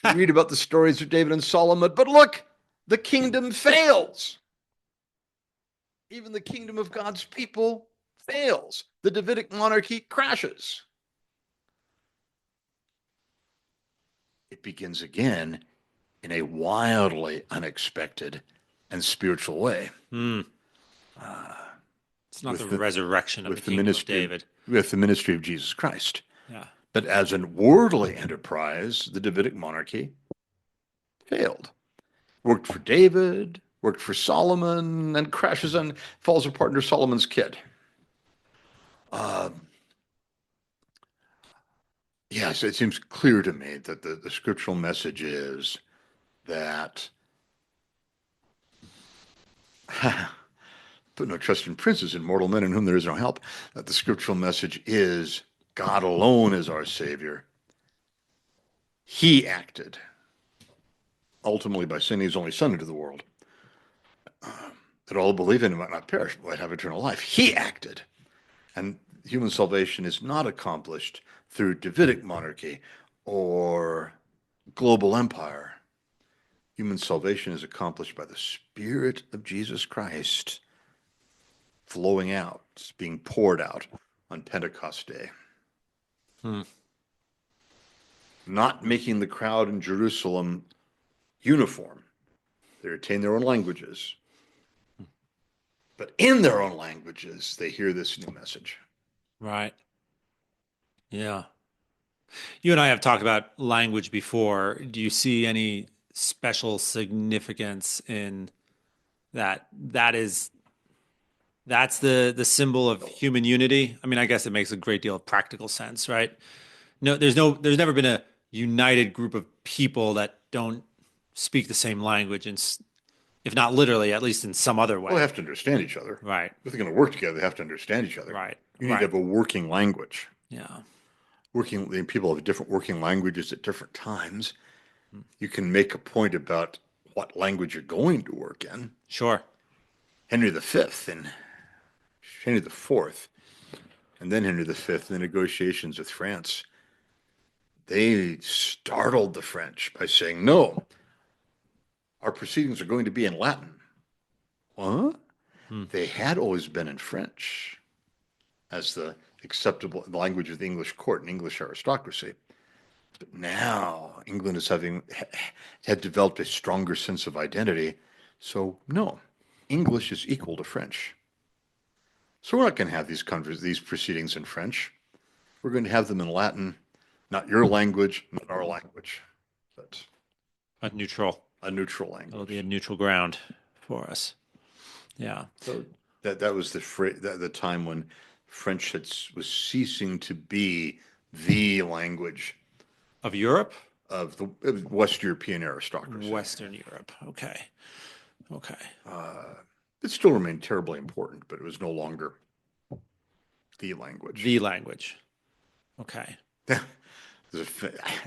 You read about the stories of David and Solomon, but look, the kingdom fails. Even the kingdom of God's people fails. The Davidic monarchy crashes. It begins again in a wildly unexpected and spiritual way. It's not with the resurrection of the with kingdom of ministry David. with the ministry of Jesus Christ. Yeah. But as an worldly enterprise, the Davidic monarchy failed. Worked for David, worked for Solomon, and crashes and falls apart under Solomon's kid. Yes, it seems clear to me that the scriptural message is that put no trust in princes and mortal men in whom there is no help. That the scriptural message is God alone is our Savior. He acted ultimately by sending his only Son into the world, that all who believe in him might not perish, but might have eternal life. He acted. And human salvation is not accomplished through Davidic monarchy or global empire. Human salvation is accomplished by the Spirit of Jesus Christ flowing out, being poured out on Pentecost Day. Not making the crowd in Jerusalem uniform. They retain their own languages. But in their own languages, they hear this new message. Right. Yeah. You and I have talked about language before. Do you see any special significance in that? That's the symbol of human unity. I mean, I guess it makes a great deal of practical sense, right? No, there's never been a united group of people that don't speak the same language, and if not literally, at least in some other way. Well, they have to understand each other. Right. If they're going to work together, they have to understand each other. Right. You need to have a working language. Yeah. People have different working languages at different times. You can make a point about what language you're going to work in. Sure. Henry V and Henry IV, and then Henry V in the negotiations with France, they startled the French by saying, no, our proceedings are going to be in Latin. What? They had always been in French as the acceptable language of the English court and English aristocracy. But now England had developed a stronger sense of identity. So no, English is equal to French. So we're not going to have these proceedings in French. We're going to have them in Latin, not your language, not our language, but Neutral. a neutral It'll be a language. neutral ground for us. Yeah. So that was the time when French was ceasing to be the language Of Europe? of the West European aristocracy. Western Europe. Okay. Okay. It still remained terribly important, but it was no longer the language. The language. Okay.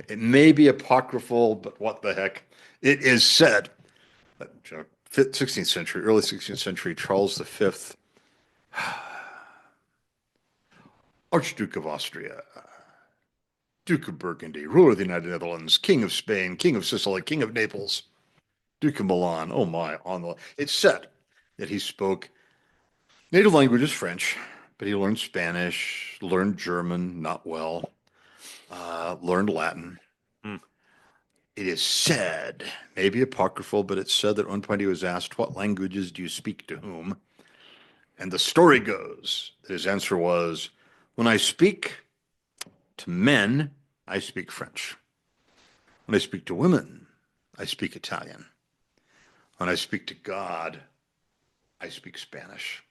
It may be apocryphal, but what the heck? It is said that 16th century, early 16th century, Charles V, Archduke of Austria, Duke of Burgundy, ruler of the United Netherlands, King of Spain, King of Sicily, King of Naples, Duke of Milan. Oh my! It's said that he spoke native language is French, but he learned Spanish, learned German, not well, learned Latin. Hmm. It is said, maybe apocryphal, but it's said that at one point he was asked, "What languages do you speak to whom?" And the story goes that his answer was, "When I speak to men, I speak French. When I speak to women, I speak Italian. When I speak to God, I speak Spanish.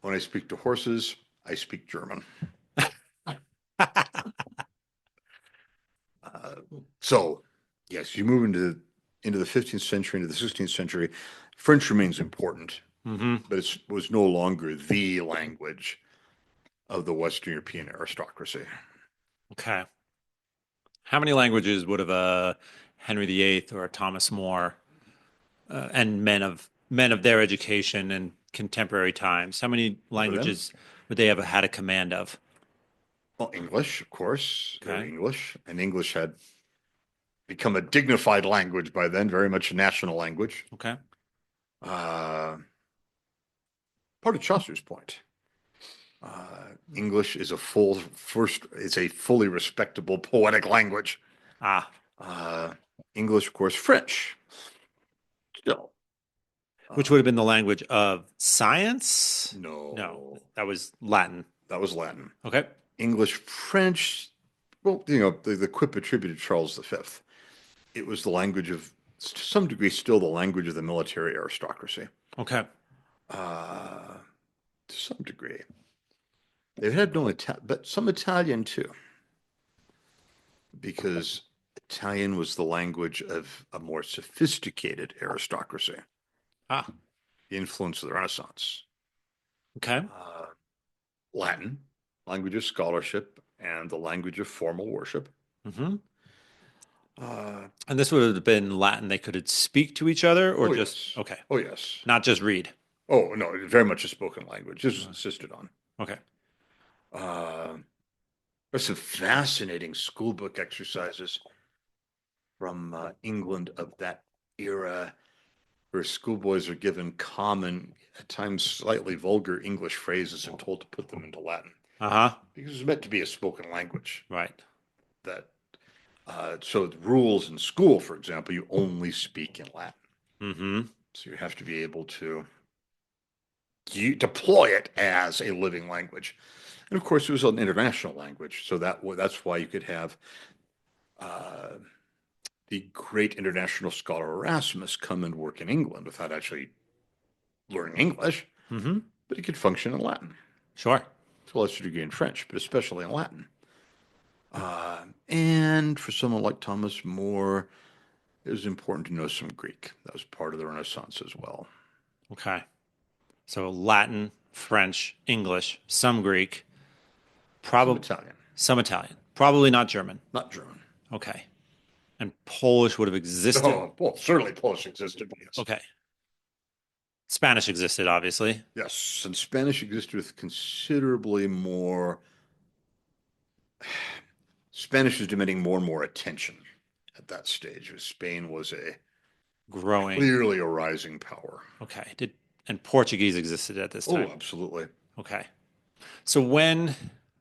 When I speak to horses, I speak German." So, yes, you move into the 15th century, into the 16th century, French remains important, but it was no longer the language of the Western European aristocracy. Okay. How many languages would have a Henry VIII or a Thomas More and men of their education and contemporary times? How many languages would they have had a command of? Well, English, of course, Okay. English, and English had become a dignified language by then, very much a national language. Okay. Part of Chaucer's point. English is it's a fully respectable poetic language. Ah, English, of course, French. Still, which would have been the language of science? no, No, that was Latin. that was Latin. Okay. English, French. Well, the quip attributed to Charles V. It was the language of, to some degree, still the language of the military aristocracy. Okay. To some degree. They've had no Italian, but some Italian too, because Italian was the language of a more sophisticated aristocracy, Ah, the influence of the Renaissance. okay. Latin, language of scholarship and the language of formal worship. Mm-hmm. Uh, And this would have been Latin they could speak to each other or oh, just, yes. okay, Oh, yes. not just read. Oh, no, very much a spoken language. This was insisted on. Okay. There's some fascinating school book exercises from England of that era where schoolboys are given common, at times slightly vulgar English phrases and told to put them into Latin Uh-huh. because it's meant to be a spoken language. Right. That so the rules in school, for example, you only speak in Latin. Mm-hmm. So you have to be able to deploy it as a living language. And of course, it was an international language. So that's why you could have the great international scholar Erasmus come and work in England without actually learning English, Mm-hmm. but he could function in Latin, Sure. to a lesser degree in French, but especially in Latin. And for someone like Thomas More, it was important to know some Greek. That was part of the Renaissance as well. Okay. So Latin, French, English, some Greek, Some probably Italian, some Italian, probably not German. not German. Okay. And Polish would have existed. Oh, well, certainly Polish existed. Yes. Okay. Spanish existed, obviously. Yes, and Spanish existed with considerably more. Spanish was demanding more and more attention at that stage. Spain was Growing. clearly a rising power. Okay. And Portuguese existed at this Oh, time. absolutely. Okay. So when,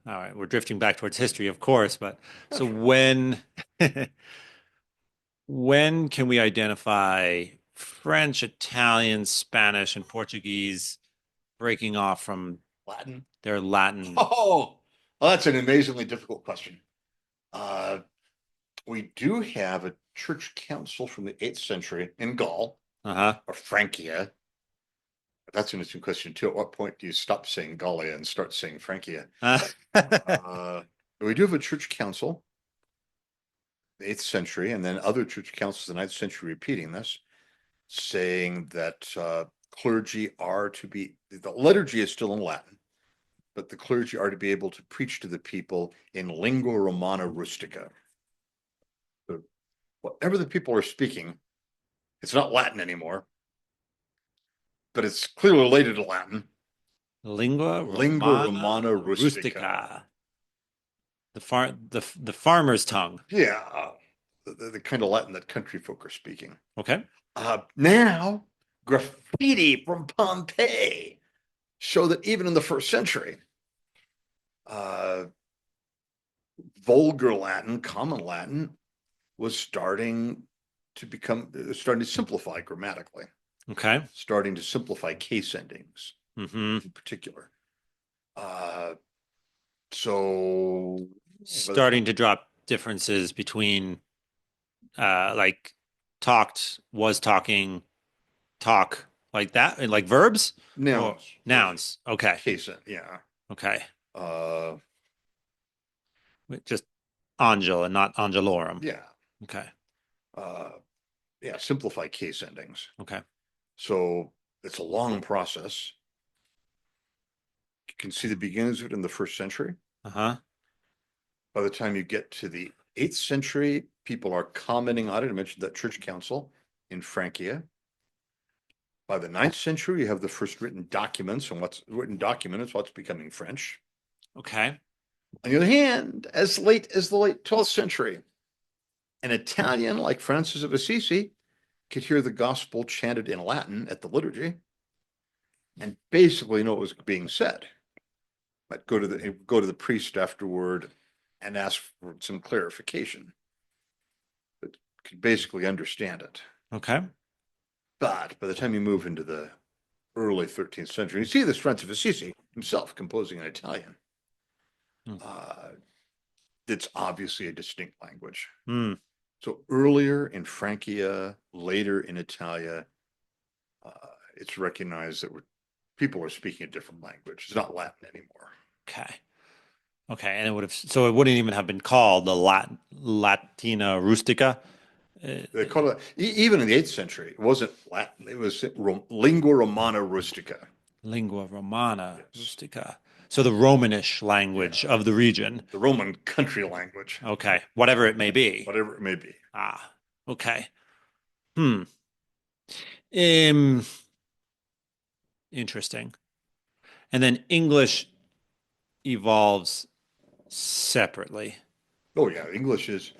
all right, we're drifting back towards history, of course, but so when when can we identify French, Italian, Spanish, and Portuguese breaking off from Latin? their Latin? Oh, well, that's an amazingly difficult question. We do have church council from the 8th century in Gaul Uh-huh. or Francia. That's an interesting question too. At what point do you stop saying Gallia and start saying Francia? We do have a church council, the 8th century, and then other church councils in the 9th century repeating this, saying that clergy are to be, the liturgy is still in Latin, but the clergy are to be able to preach to the people in lingua romana rustica. So whatever the people are speaking, it's not Latin anymore, but it's clearly related to Latin. Lingua Romana rustica. rustica. The farmer's tongue. Yeah, the kind of Latin that country folk are speaking. Okay. Now, graffiti from Pompeii show that even in the 1st century, vulgar Latin, common Latin, was starting to simplify grammatically, Okay. starting to simplify case endings Mm-hmm. in particular. So Starting to drop differences between like talked, was talking, talk, like that, and like verbs? Or nouns, nouns. Okay. case end, yeah. Okay. Uh, Just angel and not angelorum. yeah. Okay. Yeah, simplify case endings. Okay. So it's a long process. You can see the beginnings of it in the 1st century. Uh-huh. By the time you get to the 8th century, people are commenting on it. I mentioned that church council in Francia. By the 9th century, you have the first written documents, and what's written document is what's becoming French. Okay. On the other hand, as late as the late 12th century, an Italian like Francis of Assisi could hear the gospel chanted in Latin at the liturgy and basically know what was being said. But go to the priest afterward and ask for some clarification. But could basically understand it. Okay. But by the time you move into the early 13th century, you see this Francis of Assisi himself composing in Italian. Hmm. It's obviously a distinct language. Hmm. So earlier in Francia, later in Italia, it's recognized that people are speaking a different language. It's not Latin anymore. Okay. Okay. And it wouldn't even have been called the Latina Rustica. They call it, even in the 8th century, it wasn't Latin. It was lingua romana rustica. Lingua Romana Yes. Rustica. So the Romanish language of the region. The Roman country language. Okay. Whatever it may be. Whatever it may be. Ah. Okay. Um, Interesting. And then English evolves separately. Oh yeah, English has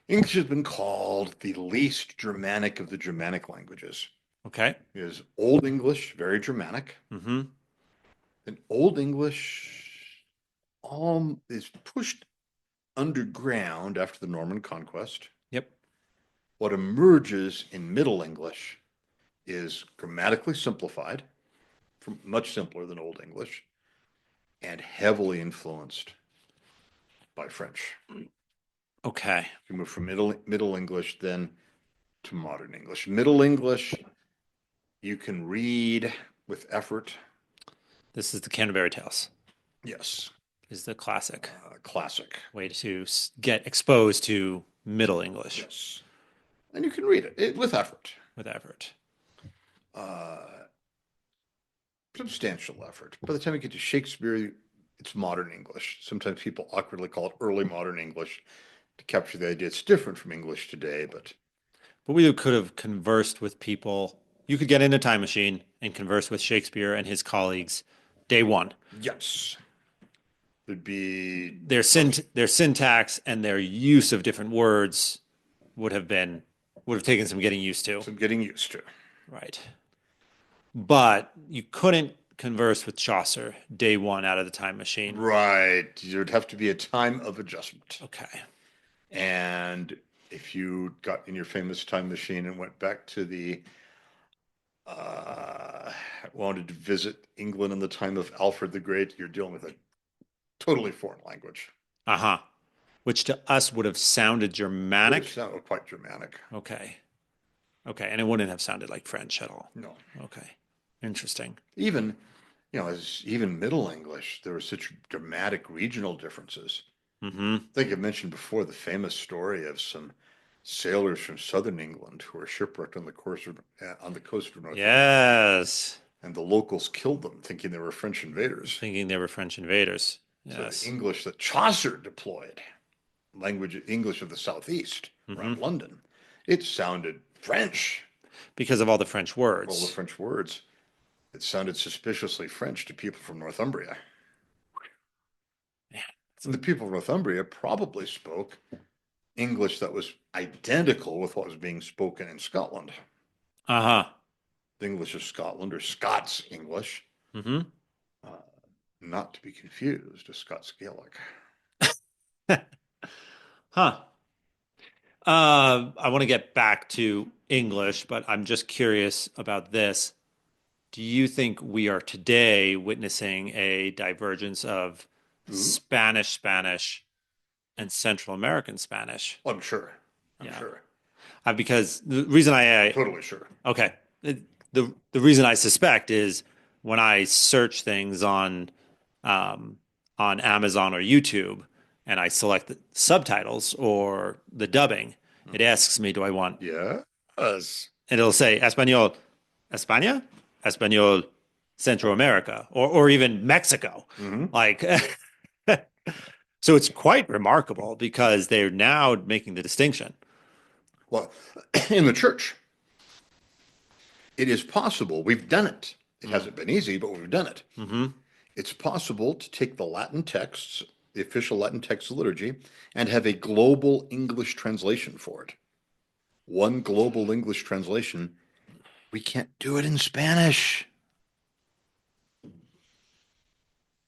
been called the least Germanic of the Germanic languages. Okay. It is Old English, very Germanic. Mm-hmm. And Old English is pushed underground after the Norman conquest. Yep. What emerges in Middle English is grammatically simplified, much simpler than Old English, and heavily influenced by French. Okay. You move from Middle English then to Modern English. Middle English, you can read with effort. This is the Canterbury Tales. Yes. Is the classic Classic. way to get exposed to Middle English. Yes. And you can read it with effort. With effort. Substantial effort. By the time you get to Shakespeare, it's modern English. Sometimes people awkwardly call it early modern English to capture the idea. It's different from English today, but we could have conversed with people. You could get in a time machine and converse with Shakespeare and his colleagues day one. yes, there'd be Their syntax and their use of different words would have taken some getting used to. some getting used to. Right. But you couldn't converse with Chaucer day one out of the time machine. Right. There'd have to be a time of adjustment. Okay. And if you got in your famous time machine and went back to wanted to visit England in the time of Alfred the Great, you're dealing with a totally foreign language. Uh-huh. which to us would have sounded Would Germanic. have sounded quite Germanic. Okay. Okay. And it wouldn't have sounded like French at all. No. Okay. Interesting. Even, as even Middle English, there were such dramatic regional differences. Mm-hmm. I think I mentioned before the famous story of some sailors from southern England who were shipwrecked on the coast of Northumbria, Yes. and the locals killed them, thinking they were French invaders. Thinking they were French invaders. So the Yes. English that Chaucer deployed, language English of the southeast around Mm-hmm. London, it sounded French. Because of all the French All the words. French words, it sounded suspiciously French to people from Northumbria. Yeah. And the people of Northumbria probably spoke English that was identical with what was being spoken in Scotland. Uh-huh. The English of Scotland, or Scots English, Mm-hmm. not to be confused with Scots Gaelic. Huh. I want to get back to English, but I'm just curious about this. Do you think we are today witnessing a divergence of Ooh. Spanish, and Central American Spanish? I'm sure. I'm Yeah. sure. Because the reason Totally sure. okay, the reason I suspect is when I search things on Amazon or YouTube and I select the subtitles or the dubbing, it asks me, do I want, Yes. and it'll say Español, España, Español, Central America, or even Mexico. Mm-hmm. Like, so it's quite remarkable because they're now making the distinction. Well, in the church, it is possible. We've done it. It hasn't been easy, but we've done it. Mm-hmm. It's possible to take the Latin texts, the official Latin text of liturgy, and have a global English translation for it. One global English translation. We can't do it in Spanish.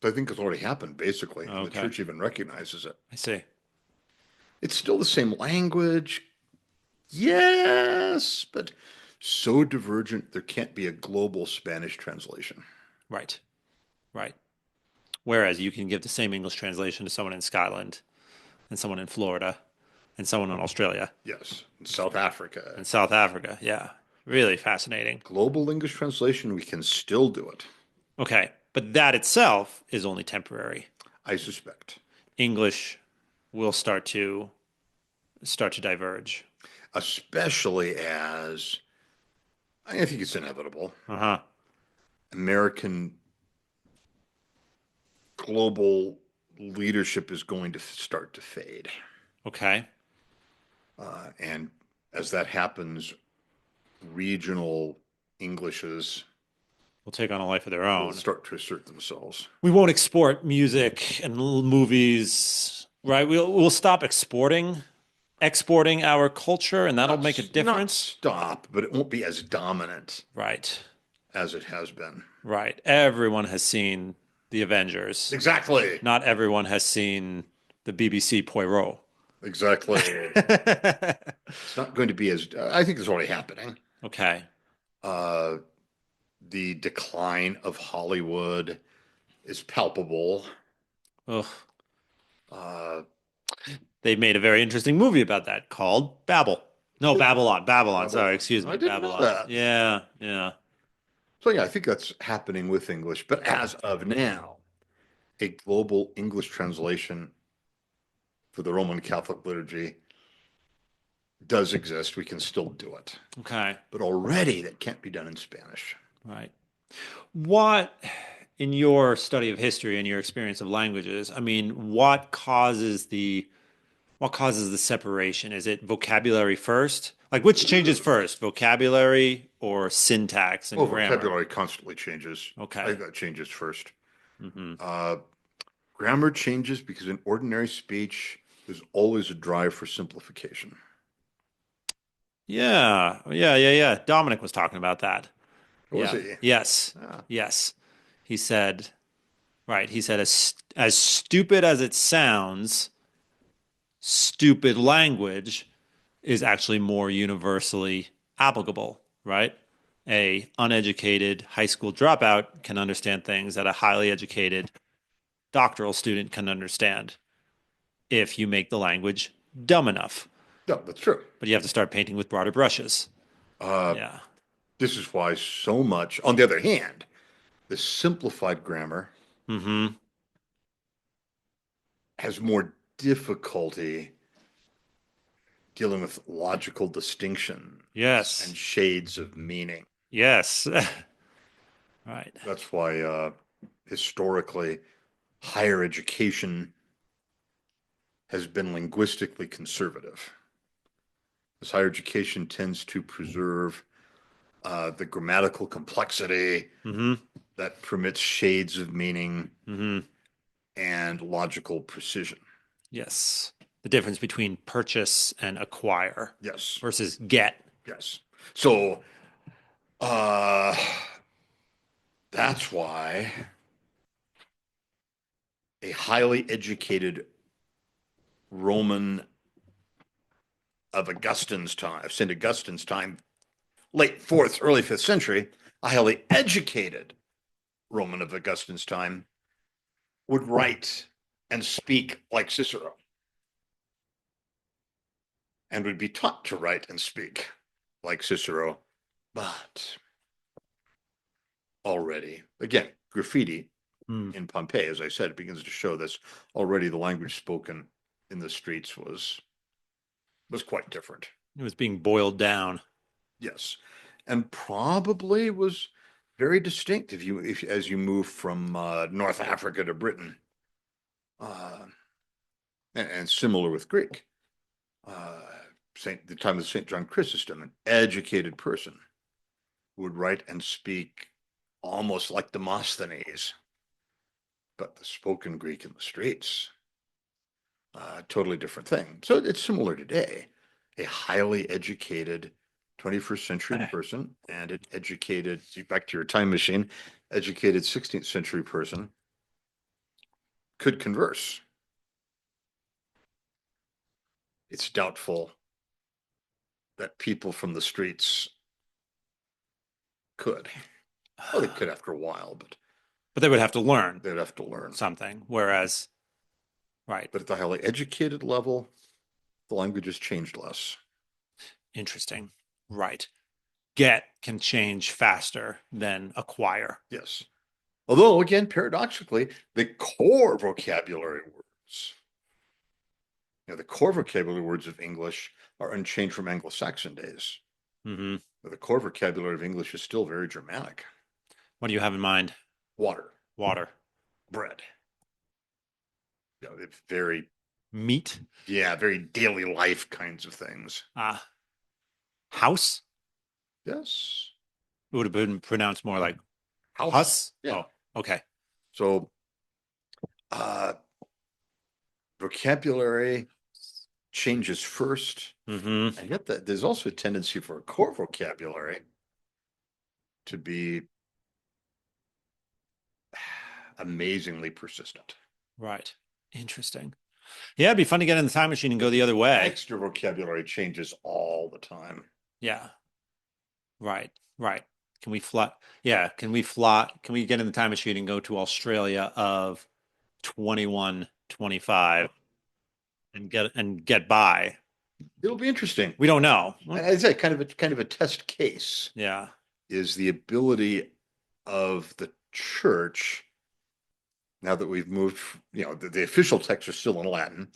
I think it's already happened, basically. And the Okay. church even recognizes it. I see. It's still the same language. Yes, but so divergent, there can't be a global Spanish translation. Right. Right. Whereas you can give the same English translation to someone in Scotland and someone in Florida and someone in Australia Yes, in South Africa. and South Africa. Yeah. Really fascinating. Global English translation, we can still do it, Okay. But that itself is only temporary. I suspect. English will start to diverge. Especially as, I think it's inevitable, Uh-huh. American global leadership is going to start to fade. Okay. And as that happens, regional Englishes Will take on a life of their will own. start to assert themselves. We won't export music and movies, right? We'll stop exporting our culture, and that'll make a Not difference. stop, but it won't be as dominant Right. as it has been. Right. Everyone has seen the Avengers. Exactly. Not everyone has seen the BBC Poirot. Exactly. It's not going to be as, I think it's already happening. Okay. The decline of Hollywood is palpable. Ugh. Uh, They made a very interesting movie about that called Babel. No, Babylon. Babylon. Sorry, Babylon. excuse me. I didn't know Babylon. that. Yeah, yeah. so yeah, I think that's happening with English. But as of now, a global English translation for the Roman Catholic liturgy does exist. We can still do it. Okay. But already that can't be done in Spanish. Right. What, in your study of history and your experience of languages, I mean, what causes the separation? Is it vocabulary first? Like which changes first, vocabulary or syntax and Oh, grammar? vocabulary constantly changes. Okay. I think that changes first. Mm-hmm. Grammar changes because in ordinary speech, there's always a drive for simplification. Yeah. Dominic was talking about that. Was Yeah. he? Yes. Ah. Yes. He said, right. He said, as stupid as it sounds, stupid language is actually more universally applicable, right? A uneducated high school dropout can understand things that a highly educated doctoral student can understand. if you make the language dumb enough. No, that's true. But you have to start painting with broader brushes. Uh, Yeah. this is why so much, on the other hand, the simplified grammar Mm-hmm. has more difficulty dealing with logical distinction Yes. and shades of meaning. Yes. Right. That's why historically higher education has been linguistically conservative. As higher education tends to preserve the grammatical complexity Mm-hmm. that permits shades of meaning Mm-hmm. and logical precision. Yes. The difference between purchase and acquire Yes, versus get. yes. So uh, that's why a highly educated Roman of Augustine's time, of St. Augustine's time, late fourth, early fifth century, a highly educated Roman of Augustine's time would write and speak like Cicero and would be taught to write and speak like Cicero. But already, again, graffiti Mm. in Pompeii, as I said, begins to show this. Already the language spoken in the streets was quite different. It was being boiled down. Yes. And probably was very distinct if as you move from North Africa to Britain. And similar with Greek. The time of St. John Chrysostom, an educated person, would write and speak almost like Demosthenes, but the spoken Greek in the streets, totally different thing. So it's similar today. A highly educated 21st century person and an educated, back to your time machine, educated 16th century person could converse. It's doubtful that people from the streets could. Well, they could after a while, but But they would have to learn they'd have to learn. something. Whereas, right. But at the highly educated level, the language has changed less. Interesting. Right. Get can change faster than acquire. Yes. Although, again, paradoxically, the core vocabulary words, the core vocabulary words of English are unchanged from Anglo-Saxon days. Mm-hmm. But the core vocabulary of English is still very Germanic. What do you have in mind? Water, Water. bread. It's very, Meat. very daily life kinds of things. House. Yes. It would have been pronounced more like House. hus. Yeah. Oh, okay. So, vocabulary changes first, Mm-hmm. and yet there's also a tendency for a core vocabulary to be amazingly persistent. Right. Interesting. Yeah, it'd be fun to get in the time machine and go the other way. Extra vocabulary changes all the time. Yeah. Right. Right. Can we fly? Yeah. Can we fly? Can we get in the time machine and go to Australia of 2125 and get by? It'll be interesting. We don't know. And I'd say kind of a test case Yeah. is the ability of the church, now that we've moved, the official texts are still in Latin,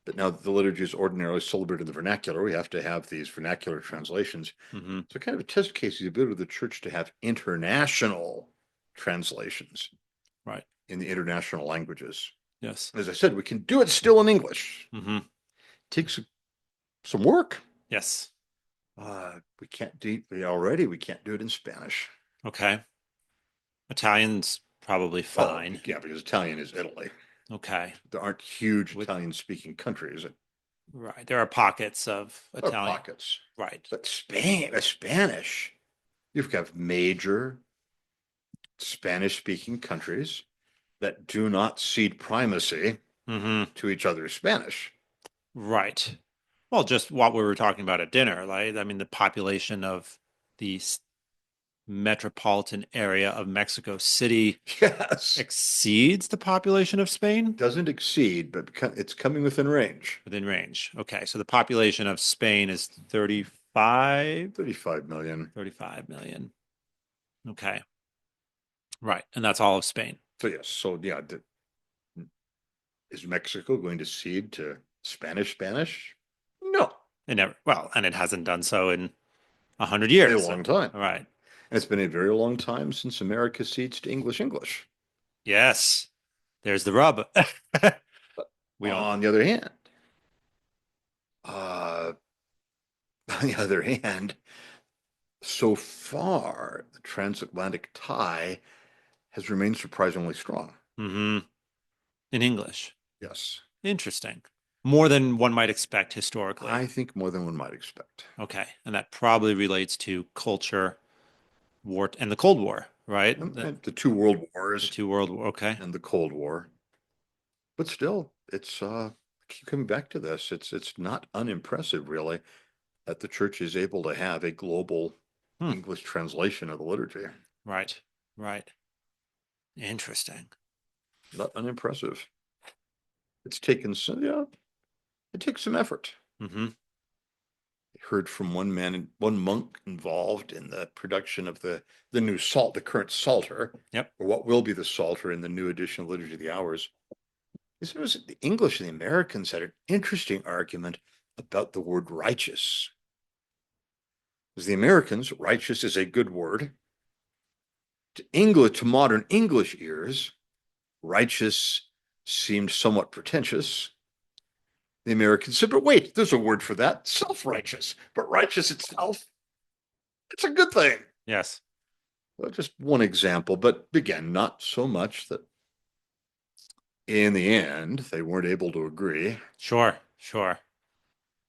but now that the liturgy is ordinarily celebrated in the vernacular, we have to have these vernacular translations. Mm-hmm. So kind of a test case is the ability of the church to have international translations. Right. In the international languages. Yes. As I said, we can do it still in English. Mm-hmm. Takes some work. Yes. We can't do we can't do it in Spanish. Okay. Italian's probably fine. Yeah, because Italian is Italy. Okay. There aren't huge Italian-speaking countries. Right. There are pockets of There are Italian. pockets. Right. But Spanish, you've got major Spanish-speaking countries that do not cede primacy Mm-hmm. to each other's Spanish. Right. Well, just what we were talking about at dinner, like I mean, the population of the metropolitan area of Mexico City Yes. exceeds the population of Spain? Doesn't exceed, but it's coming within range. Within range. Okay, so the population of Spain is 35 35 million. 35 million. Okay. Right, and that's all of Spain. So yes, so yeah, is Mexico going to cede to Spanish? No, It never, well, and it hasn't done so in 100 a years. long time. All right. And it's been a very long time since America cedes to English. Yes. There's the rub. We don't. On the other hand, uh, on the other hand, so far the transatlantic tie has remained surprisingly strong. In English. Yes, Interesting. More than one might expect historically. I think more than one might expect. Okay. And that probably relates to culture, war, and the Cold War, right? And the two world The wars two world war. Okay. and the Cold War. But still, it's keep coming back to this. It's not unimpressive, really, that the church is able to have a global English translation of the liturgy. Right. Right. Interesting. Not unimpressive. It's taken some, yeah, it takes some effort. I heard from one monk involved in the production of the new the current Psalter, Yep. or what will be the Psalter in the new edition of Liturgy of the Hours. He said it was the English and the Americans had an interesting argument about the word righteous. Because the Americans, righteous is a good word. To modern English ears, righteous seemed somewhat pretentious. The Americans said, but wait, there's a word for that, self-righteous. But righteous itself, it's a good thing. Yes. Well, just one example, but again, not so much that in the end, they weren't able to agree. Sure. Sure.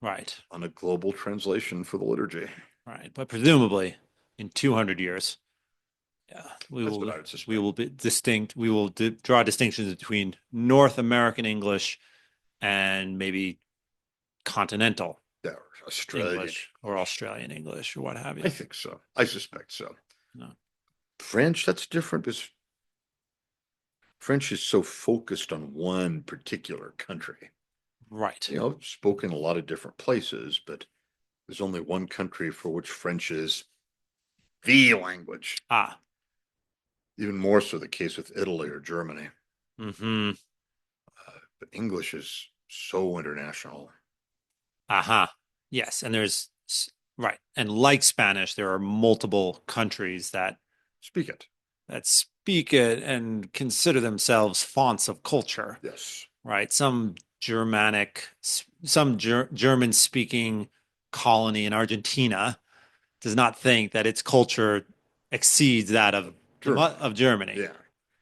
Right. On a global translation for the liturgy. Right. But presumably in 200 years, yeah, we will be distinct. We will draw distinctions between North American English and maybe continental Australian English or Australian English or what have you. I think so. I suspect so. No. French, that's different because French is so focused on one particular country. Right. Spoken in a lot of different places, but there's only one country for which French is the language. Even more so the case with Italy or Germany. But English is so international. Yes, and there's right, and like Spanish, there are multiple countries that speak it, and consider themselves fonts of culture. Yes. Right. Some German-speaking colony in Argentina does not think that its culture exceeds that of Germany. Yeah.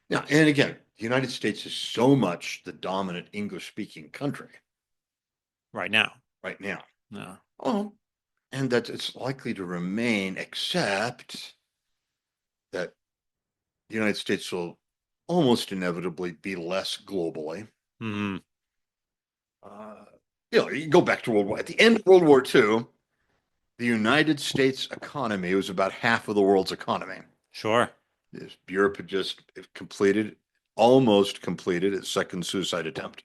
Yeah. And again, the United States is so much the dominant English-speaking country. Right now. No. Oh, and that it's likely to remain, except that the United States will almost inevitably be less globally. You go back to World War. At the end of World War II, the United States economy was about half of the world's economy. Sure. Europe had just almost completed its second suicide attempt.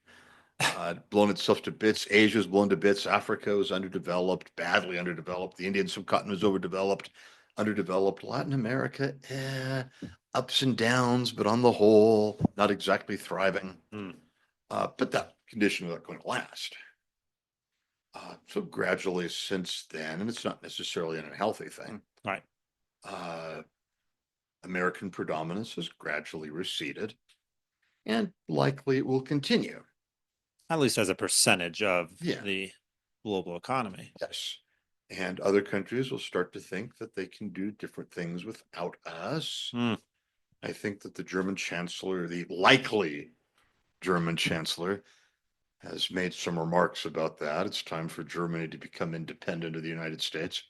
Blown itself to bits. Asia was blown to bits. Africa was underdeveloped, badly underdeveloped. The Indian subcontinent was underdeveloped. Latin America, ups and downs, but on the whole, not exactly thriving. But that condition was not going to last. So gradually since then, and it's not necessarily an unhealthy thing. Right. American predominance has gradually receded, and likely it will continue. At least as a percentage of the global economy. Yes. And other countries will start to think that they can do different things without us. I think that the likely German chancellor, has made some remarks about that. It's time for Germany to become independent of the United States,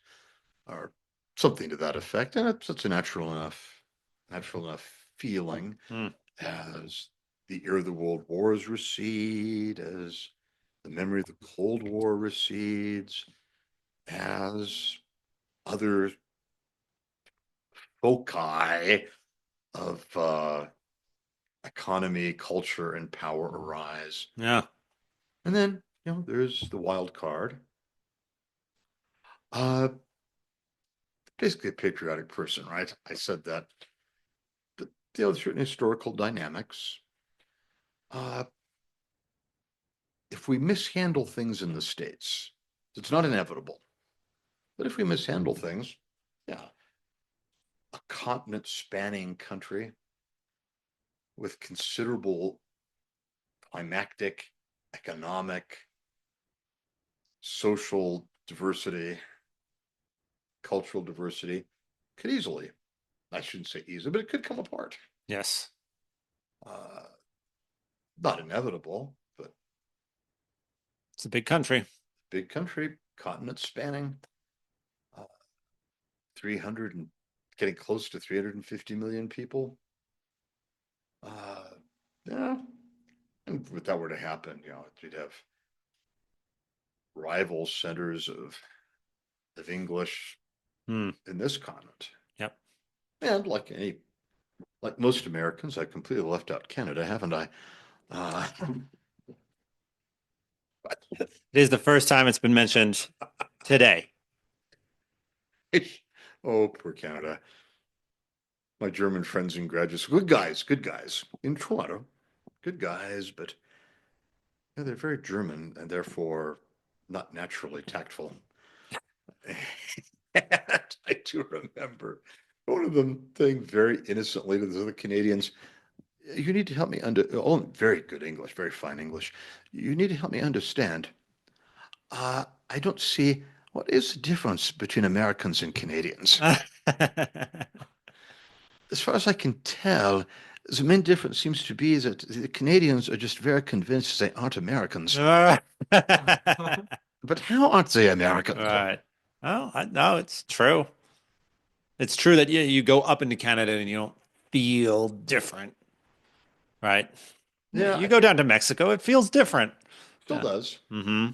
or something to that effect. And it's a natural enough feeling as the era of the world wars recede, as the memory of the Cold War recedes, as other foci of economy, culture, and power arise. Yeah. And then, there's the wild card. Uh, Basically a patriotic person, right? I said that. But, there's certain historical dynamics. Uh, if we mishandle things in the States, it's not inevitable, but if we mishandle things, yeah, a continent spanning country with considerable climactic, economic, social diversity, cultural diversity could easily, I shouldn't say easily, but it could come apart. Yes. Uh, Not inevitable, but It's a big country. big country, continent spanning, 300 and getting close to 350 million people. Yeah, and if that were to happen, you'd have rival centers of English Hmm. in this continent. Yep. And like most Americans, I completely left out Canada, haven't I? But It is the first time it's been mentioned today. oh, poor Canada. My German friends in graduate school, good guys in Toronto, good guys, but they're very German and therefore not naturally tactful. And I do remember one of them saying very innocently to the other Canadians, you need to help me very good English, very fine English. You need to help me understand. I don't see what is the difference between Americans and Canadians. As far as I can tell, the main difference seems to be that the Canadians are just very convinced they aren't Americans. Right. But how aren't they Americans? Well, no, it's true. It's true that you go up into Canada and you don't feel different, right? Yeah, You go down to Mexico, it feels different. still does. Mm-hmm.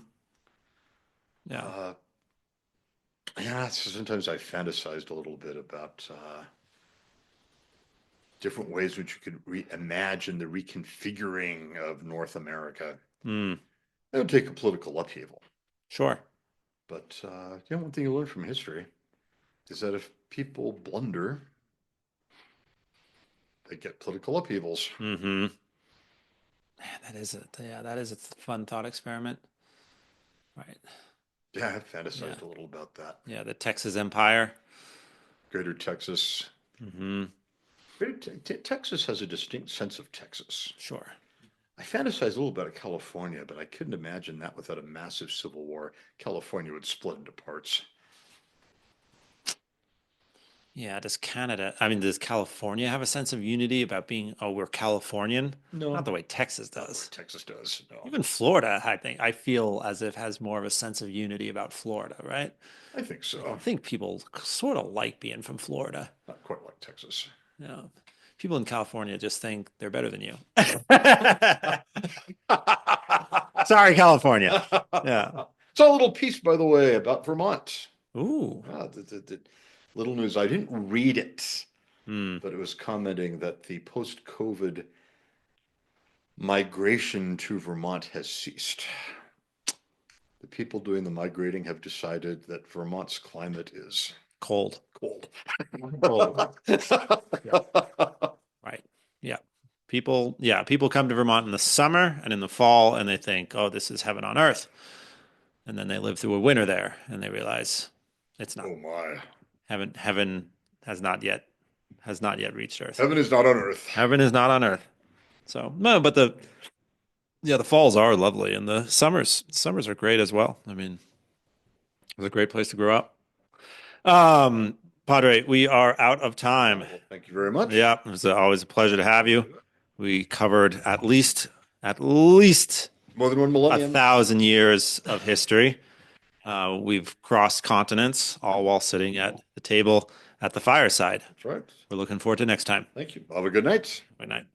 Yeah. Yeah, sometimes I fantasized a little bit about different ways which you could reimagine the reconfiguring of North America. Mm, It would take a political upheaval. sure. But one thing you learn from history is that if people blunder, they get political upheavals. Mm-hmm. Man, that is a fun thought experiment. Right. Yeah, I fantasized Yeah. a little about that. Yeah, the Texas Empire. Greater Texas. Mm-hmm. Texas has a distinct sense of Texas. Sure. I fantasized a little about California, but I couldn't imagine that without a massive civil war. California would split into parts. Yeah, does California have a sense of unity about being, oh, we're Californian? No. Not the way Texas does. Texas does. No. Even Florida, I feel as if has more of a sense of unity about Florida, right? I think so. I think people sort of like being from Florida. Not quite like Texas. People in California just think they're better than you. Sorry, California. Yeah. Saw a little piece, by the way, about Vermont. Ooh. The little news. I didn't read it, Hmm. but it was commenting that the post-COVID migration to Vermont has ceased. The people doing the migrating have decided that Vermont's climate is Cold. cold. Cold. Right. Yeah. People come to Vermont in the summer and in the fall and they think, oh, this is heaven on earth. And then they live through a winter there and they realize it's not. Oh my. Heaven has not yet reached earth. Heaven is not on earth. Heaven is not on earth. So no, but the falls are lovely and the summers are great as well. I mean, it's a great place to grow up. Padre, we are out of time. Well, thank you very much. Yeah, it was always a pleasure to have you. We covered at least More than 1 millennium. 1,000 years of history. We've crossed continents, all while sitting at the table at the fireside. That's right. We're looking forward to next time. Thank you. Have a good night. Good night.